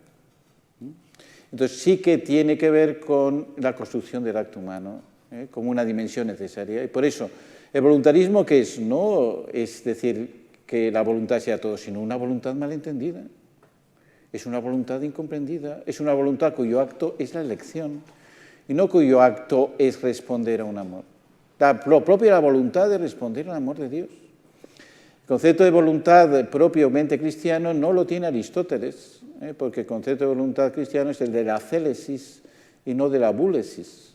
Entonces sí que tiene que ver con la construcción del acto humano, como una dimensión necesaria. Y por eso, el voluntarismo, ¿qué es? No es decir que la voluntad sea todo, sino una voluntad malentendida. Es una voluntad incomprendida, es una voluntad cuyo acto es la elección y no cuyo acto es responder a un amor. Lo propio de la voluntad es responder al amor de Dios. El concepto de voluntad propiamente cristiano no lo tiene Aristóteles, porque el concepto de voluntad cristiano es el de la célesis y no de la búlesis.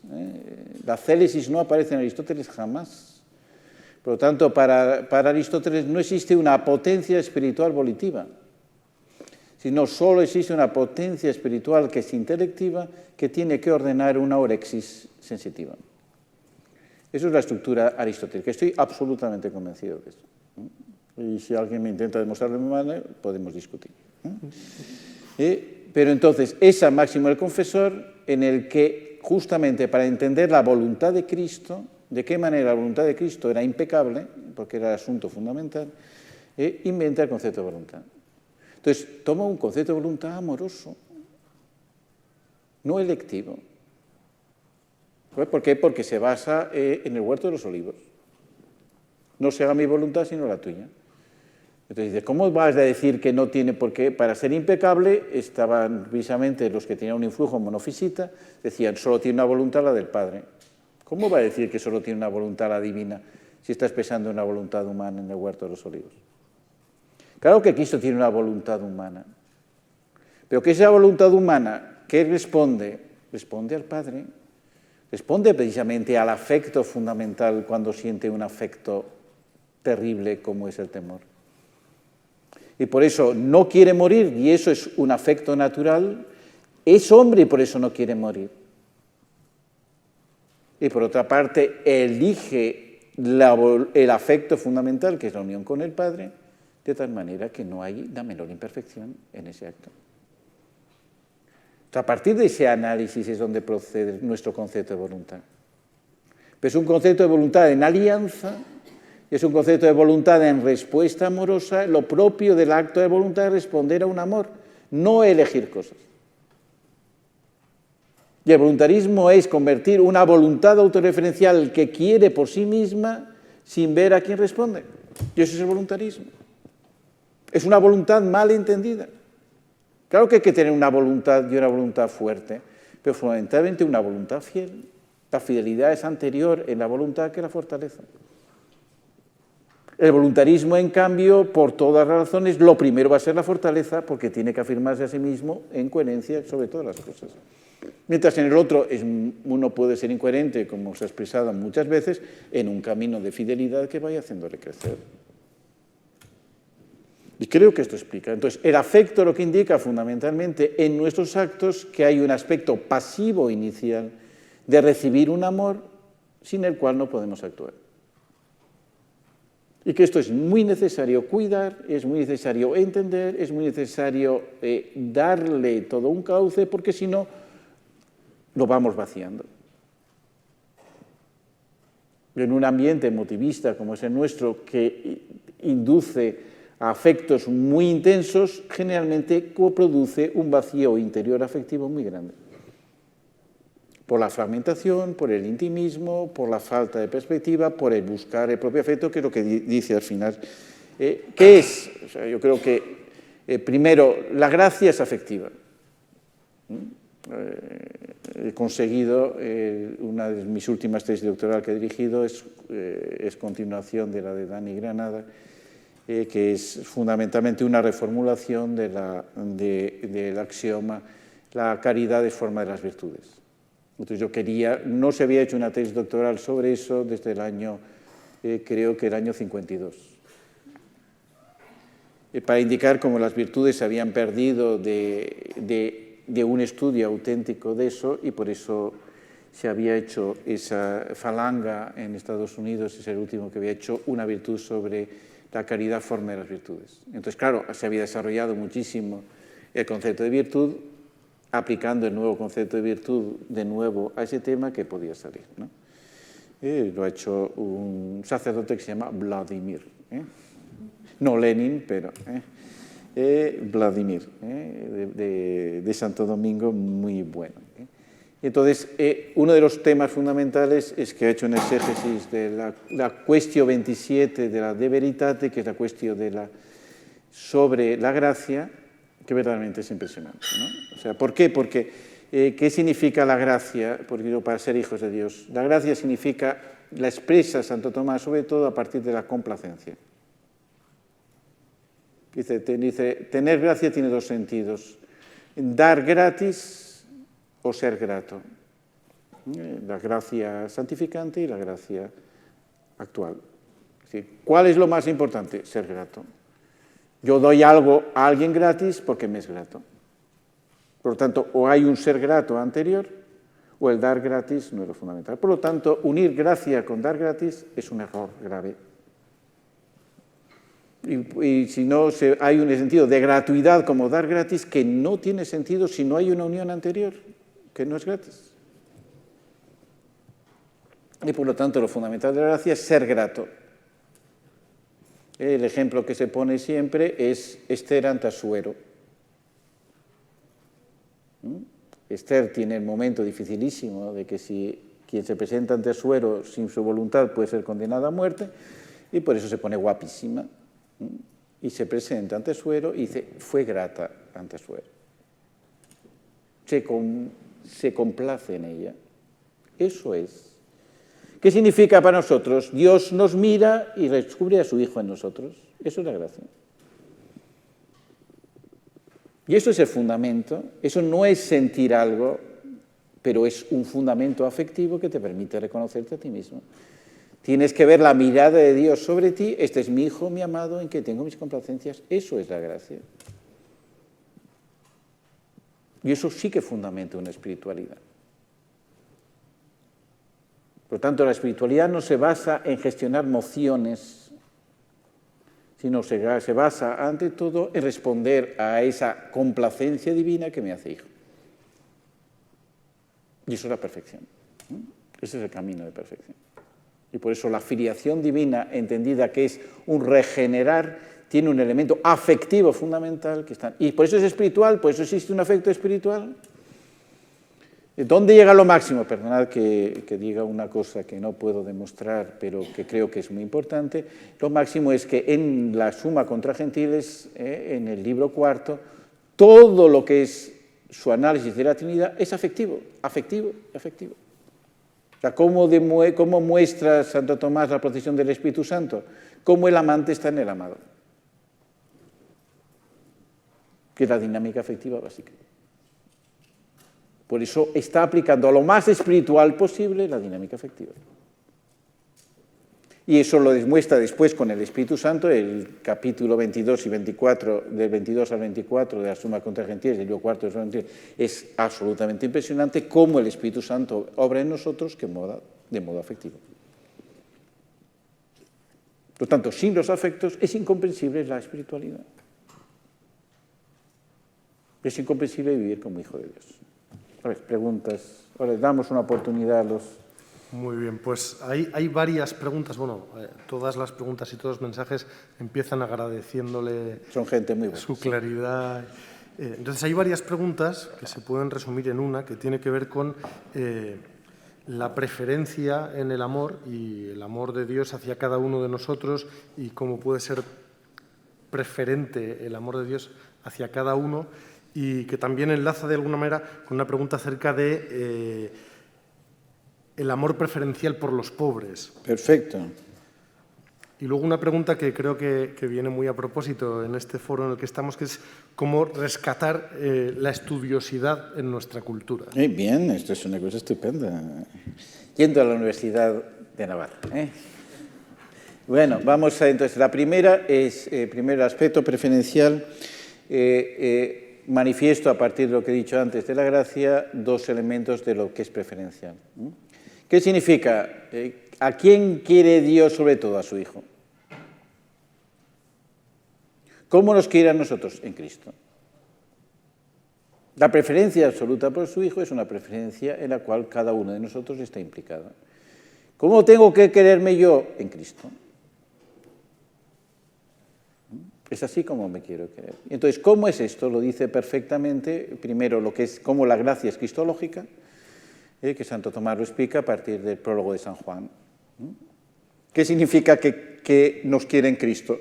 La célesis no aparece en Aristóteles jamás. Por lo tanto, para Aristóteles no existe una potencia espiritual volitiva, sino solo existe una potencia espiritual que es intelectiva, que tiene que ordenar una orexis sensitiva. Eso es la estructura aristotélica. Estoy absolutamente convencido de eso. Y si alguien me intenta demostrarlo de mi manera, podemos discutir. Pero entonces, esa máxima del confesor, en el que justamente para entender la voluntad de Cristo, de qué manera la voluntad de Cristo era impecable, porque era el asunto fundamental, inventa el concepto de voluntad. Entonces, toma un concepto de voluntad amoroso, no electivo. ¿Por qué? Porque se basa en el huerto de los olivos. No se haga mi voluntad sino la tuya. Entonces dice, ¿cómo vas a decir que no tiene por qué? Para ser impecable, estaban precisamente los que tenían un influjo monofisita, decían, solo tiene una voluntad la del Padre. ¿Cómo va a decir que solo tiene una voluntad la divina si está expresando una voluntad humana en el huerto de los olivos? Claro que Cristo tiene una voluntad humana, pero que esa voluntad humana, ¿qué responde? Responde al Padre, responde precisamente al afecto fundamental cuando siente un afecto terrible como es el temor. Y por eso no quiere morir, y eso es un afecto natural, es hombre y por eso no quiere morir. Y por otra parte, elige el afecto fundamental, que es la unión con el Padre, de tal manera que no hay la menor imperfección en ese acto. A partir de ese análisis es donde procede nuestro concepto de voluntad. Pero es un concepto de voluntad en alianza, es un concepto de voluntad en respuesta amorosa. Lo propio del acto de voluntad es responder a un amor, no elegir cosas. Y el voluntarismo es convertir una voluntad autorreferencial que quiere por sí misma sin ver a quién responde. Y eso es el voluntarismo. Es una voluntad mal entendida. Claro que hay que tener una voluntad y una voluntad fuerte, pero fundamentalmente una voluntad fiel. La fidelidad es anterior en la voluntad que la fortaleza. El voluntarismo, en cambio, por todas las razones, lo primero va a ser la fortaleza, porque tiene que afirmarse a sí mismo en coherencia sobre todas las cosas. Mientras en el otro uno puede ser incoherente, como se ha expresado muchas veces, en un camino de fidelidad que vaya haciéndole crecer. Y creo que esto explica. Entonces, el afecto lo que indica fundamentalmente en nuestros actos que hay un aspecto pasivo inicial de recibir un amor sin el cual no podemos actuar. Y que esto es muy necesario cuidar, es muy necesario entender, es muy necesario darle todo un cauce, porque si no, lo vamos vaciando. En un ambiente emotivista como es el nuestro, que induce a afectos muy intensos, generalmente coproduce un vacío interior afectivo muy grande. Por la fragmentación, por el intimismo, por la falta de perspectiva, por el buscar el propio afecto, que es lo que dice al final. ¿Qué es? O sea, yo creo que, primero, la gracia es afectiva. He conseguido, una de mis últimas tesis doctoral que he dirigido es continuación de la de Dani Granada, que es fundamentalmente una reformulación del axioma la caridad es forma de las virtudes. Entonces yo no se había hecho una tesis doctoral sobre eso desde el año, creo que el año 52. Para indicar cómo las virtudes se habían perdido de un estudio auténtico de eso, y por eso se había hecho esa Falanga en Estados Unidos, es el último que había hecho una virtud sobre la caridad forma de las virtudes. Entonces, claro, se había desarrollado muchísimo el concepto de virtud, aplicando el nuevo concepto de virtud de nuevo a ese tema que podía salir, ¿no? Lo ha hecho un sacerdote que se llama Vladimir, no Lenin, pero Vladimir, de Santo Domingo, muy bueno. Entonces, uno de los temas fundamentales es que ha hecho un exégesis de la cuestión 27 de la De Veritate, que es la cuestión sobre la gracia, que verdaderamente es impresionante, ¿no? O sea, ¿por qué? Porque, ¿qué significa la gracia? Porque para ser hijos de Dios, la gracia significa, la expresa Santo Tomás, sobre todo a partir de la complacencia. Dice, tener gracia tiene dos sentidos: dar gratis o ser grato. La gracia santificante y la gracia actual. Es decir, ¿cuál es lo más importante? Ser grato. Yo doy algo a alguien gratis porque me es grato. Por lo tanto, o hay un ser grato anterior, o el dar gratis no es lo fundamental. Por lo tanto, unir gracia con dar gratis es un error grave. Y si no, hay un sentido de gratuidad como dar gratis que no tiene sentido si no hay una unión anterior, que no es gratis. Y por lo tanto, lo fundamental de la gracia es ser grato. El ejemplo que se pone siempre es Esther ante Asuero. Esther tiene el momento dificilísimo de que si quien se presenta ante Asuero sin su voluntad puede ser condenado a muerte, y por eso se pone guapísima. Y se presenta ante Asuero y dice, fue grata ante Asuero. Se complace en ella. Eso es ¿Qué significa para nosotros? Dios nos mira y descubre a su Hijo en nosotros. Eso es la gracia. Y eso es el fundamento. Eso no es sentir algo, pero es un fundamento afectivo que te permite reconocerte a ti mismo. Tienes que ver la mirada de Dios sobre ti. Este es mi Hijo, mi amado, en que tengo mis complacencias. Eso es la gracia. Y eso sí que fundamenta una espiritualidad. Por lo tanto, la espiritualidad no se basa en gestionar mociones, sino se basa, ante todo, en responder a esa complacencia divina que me hace hijo. Y eso es la perfección. Ese es el camino de perfección. Y por eso la filiación divina, entendida que es un regenerar, tiene un elemento afectivo fundamental. Y por eso es espiritual, por eso existe un afecto espiritual. ¿Dónde llega lo máximo? Perdonad que diga una cosa que no puedo demostrar, pero que creo que es muy importante. Lo máximo es que en la Suma contra Gentiles, en el libro cuarto, todo lo que es su análisis de la Trinidad es afectivo, afectivo, afectivo. O sea, ¿cómo muestra Santo Tomás la procesión del Espíritu Santo? Cómo el amante está en el amado. Que es la dinámica afectiva básica. Por eso está aplicando a lo más espiritual posible la dinámica afectiva. Y eso lo demuestra después con el Espíritu Santo, el capítulo 22 y 24, del 22 al 24 de la Suma contra Gentiles, del libro cuarto de los Gentiles, es absolutamente impresionante cómo el Espíritu Santo obra en nosotros de modo afectivo. Por lo tanto, sin los afectos es incomprensible la espiritualidad. Es incomprensible vivir como hijo de Dios. A ver, preguntas. Ahora les damos una oportunidad a los... Muy bien, pues hay varias preguntas. Bueno, todas las preguntas y todos los mensajes empiezan agradeciéndole Son gente muy buena, su claridad. Entonces, hay varias preguntas que se pueden resumir en una, que tiene que ver con la preferencia en el amor y el amor de Dios hacia cada uno de nosotros y cómo puede ser preferente el amor de Dios hacia cada uno, y que también enlaza de alguna manera con una pregunta acerca de el amor preferencial por los pobres. Perfecto. Y luego una pregunta que creo que viene muy a propósito en este foro en el que estamos, que es cómo rescatar la estudiosidad en nuestra cultura. Bien, esto es una cosa estupenda. Yendo a la Universidad de Navarra. Bueno, vamos a entonces. La primera es, primero, el aspecto preferencial. Manifiesto a partir de lo que he dicho antes de la gracia dos elementos de lo que es preferencial. ¿Qué significa? ¿A quién quiere Dios sobre todo? A su Hijo. ¿Cómo nos quiere a nosotros? En Cristo. La preferencia absoluta por su Hijo es una preferencia en la cual cada uno de nosotros está implicado. ¿Cómo tengo que quererme yo? En Cristo. Es así como me quiero querer. Entonces, ¿cómo es esto? Lo dice perfectamente, primero, lo que es cómo la gracia es cristológica, que Santo Tomás lo explica a partir del prólogo de San Juan. ¿Qué significa que nos quiere en Cristo?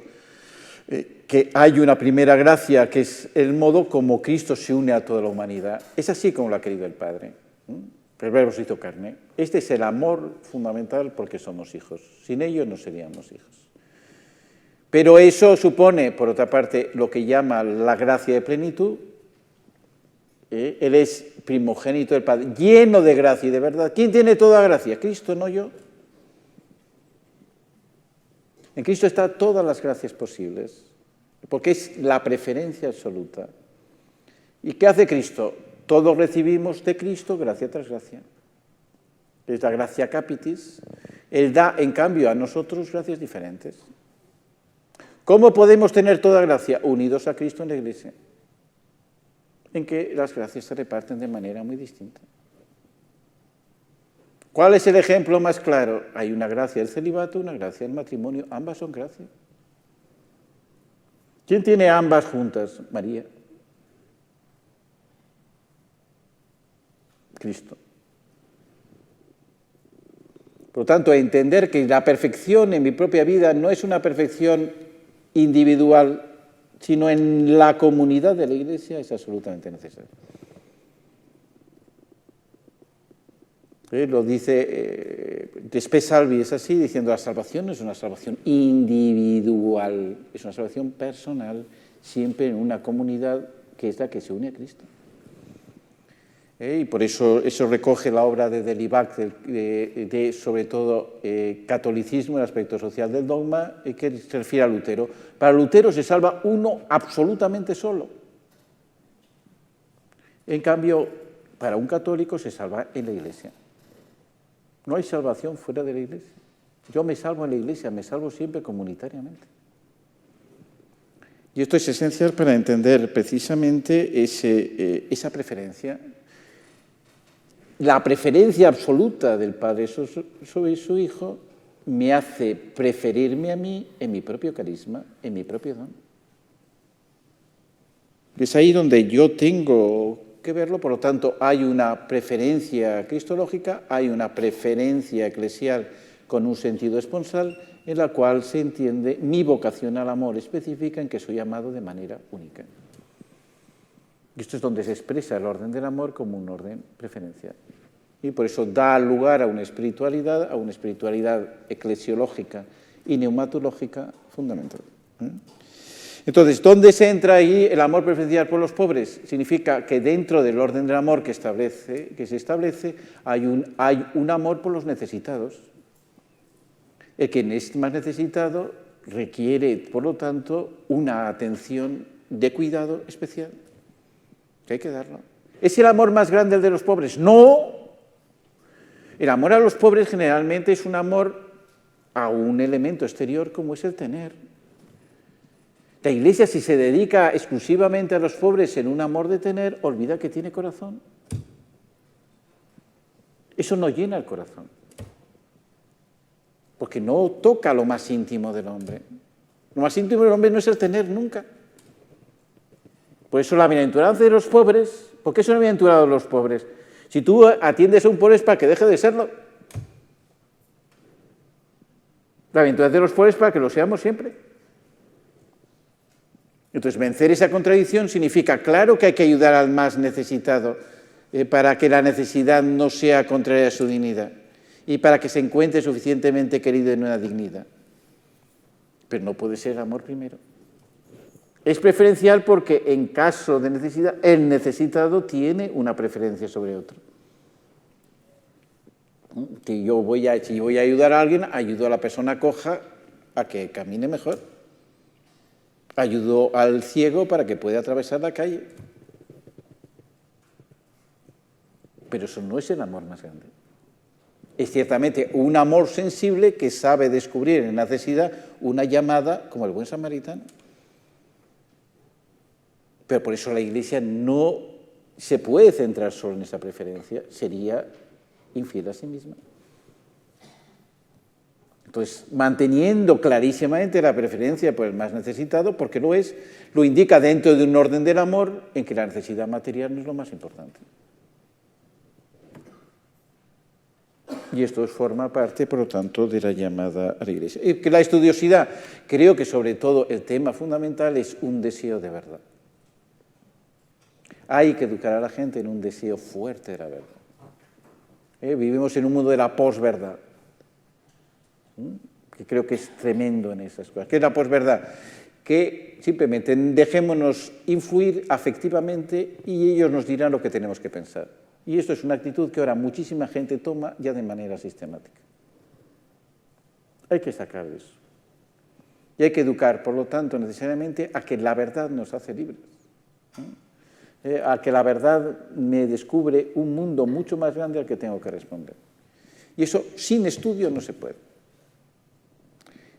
Que hay una primera gracia, que es el modo como Cristo se une a toda la humanidad. Es así como lo ha querido el Padre. El Verbo se hizo carne. Este es el amor fundamental porque somos hijos. Sin ello no seríamos hijos. Pero eso supone, por otra parte, lo que llama la gracia de plenitud. Él es primogénito del Padre, lleno de gracia y de verdad. ¿Quién tiene toda gracia? Cristo, no yo. En Cristo están todas las gracias posibles, porque es la preferencia absoluta. ¿Y qué hace Cristo? Todos recibimos de Cristo gracia tras gracia. Es la gracia capitis. Él da, en cambio, a nosotros gracias diferentes. ¿Cómo podemos tener toda gracia? Unidos a Cristo en la Iglesia, en que las gracias se reparten de manera muy distinta. ¿Cuál es el ejemplo más claro? Hay una gracia del celibato, una gracia del matrimonio, ambas son gracias. ¿Quién tiene ambas juntas? María. Cristo. Por lo tanto, entender que la perfección en mi propia vida no es una perfección individual, sino en la comunidad de la Iglesia, es absolutamente necesario. Lo dice de Spe Salvi es así, diciendo la salvación no es una salvación individual, es una salvación personal, siempre en una comunidad que es la que se une a Cristo. Y por eso recoge la obra de Delibac, sobre todo catolicismo, el aspecto social del dogma, que se refiere a Lutero. Para Lutero se salva uno absolutamente solo. En cambio, para un católico se salva en la Iglesia. No hay salvación fuera de la Iglesia. Yo me salvo en la Iglesia, me salvo siempre comunitariamente. Y esto es esencial para entender precisamente esa preferencia. La preferencia absoluta del Padre sobre su Hijo me hace preferirme a mí en mi propio carisma, en mi propio don. Es ahí donde yo tengo que verlo, por lo tanto, hay una preferencia cristológica, hay una preferencia eclesial con un sentido esponsal, en la cual se entiende mi vocación al amor específica en que soy amado de manera única. Y esto es donde se expresa el orden del amor como un orden preferencial. Y por eso da lugar a una espiritualidad eclesiológica y neumatológica fundamental. Entonces, ¿dónde se entra ahí el amor preferencial por los pobres? Significa que dentro del orden del amor que se establece hay un amor por los necesitados. El que es más necesitado requiere, por lo tanto, una atención de cuidado especial, que hay que darlo. ¿Es el amor más grande el de los pobres? No. El amor a los pobres generalmente es un amor a un elemento exterior como es el tener. La Iglesia, si se dedica exclusivamente a los pobres en un amor de tener, olvida que tiene corazón. Eso no llena el corazón, porque no toca lo más íntimo del hombre. Lo más íntimo del hombre no es el tener nunca. Por eso la bienaventuranza de los pobres, ¿por qué son bienaventurados los pobres? Si tú atiendes a un pobre es para que deje de serlo. La bienaventuranza de los pobres es para que lo seamos siempre. Entonces, vencer esa contradicción significa, claro que hay que ayudar al más necesitado para que la necesidad no sea contraria a su dignidad y para que se encuentre suficientemente querido en una dignidad. Pero no puede ser el amor primero. Es preferencial porque en caso de necesidad, el necesitado tiene una preferencia sobre otro. Que si yo voy a ayudar a alguien, ayudo a la persona coja a que camine mejor. Ayudo al ciego para que pueda atravesar la calle. Pero eso no es el amor más grande. Es ciertamente un amor sensible que sabe descubrir en la necesidad una llamada como el buen samaritano. Pero por eso la Iglesia no se puede centrar solo en esa preferencia, sería infiel a sí misma. Entonces, manteniendo clarísimamente la preferencia por el más necesitado, porque lo indica dentro de un orden del amor en que la necesidad material no es lo más importante. Y esto forma parte, por lo tanto, de la llamada a la Iglesia. Y que la estudiosidad, creo que sobre todo el tema fundamental es un deseo de verdad. Hay que educar a la gente en un deseo fuerte de la verdad. Vivimos en un mundo de la posverdad, que creo que es tremendo en esas cosas. ¿Qué es la posverdad? Que simplemente dejémonos influir afectivamente y ellos nos dirán lo que tenemos que pensar. Y esto es una actitud que ahora muchísima gente toma ya de manera sistemática. Hay que sacar de eso. Y hay que educar, por lo tanto, necesariamente a que la verdad nos hace libres. A que la verdad me descubre un mundo mucho más grande al que tengo que responder. Y eso sin estudio no se puede.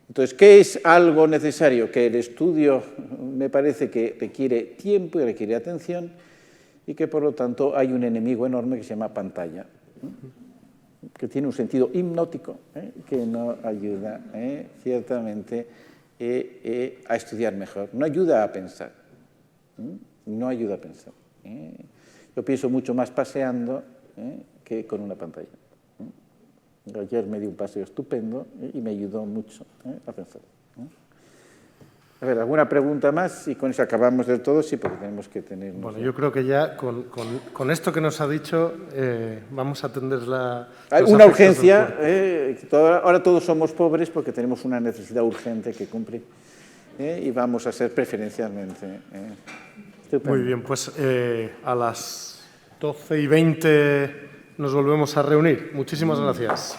Entonces, ¿qué es algo necesario? Que el estudio me parece que requiere tiempo y requiere atención y que, por lo tanto, hay un enemigo enorme que se llama pantalla, que tiene un sentido hipnótico, que no ayuda ciertamente a estudiar mejor, no ayuda a pensar. No ayuda a pensar. Yo pienso mucho más paseando que con una pantalla. Ayer me di un paseo estupendo y me ayudó mucho a pensar. A ver, ¿alguna pregunta más? Y con eso acabamos del todo, sí, porque tenemos que tener... Bueno, yo creo que ya con esto que nos ha dicho vamos a atender Hay los una afectos urgencia, del cuerpo. ahora todos somos pobres porque tenemos una necesidad urgente que cumplir y vamos a ser preferencialmente. Estupendo. Muy bien, pues a las 12:20 nos volvemos a reunir. Muchísimas gracias.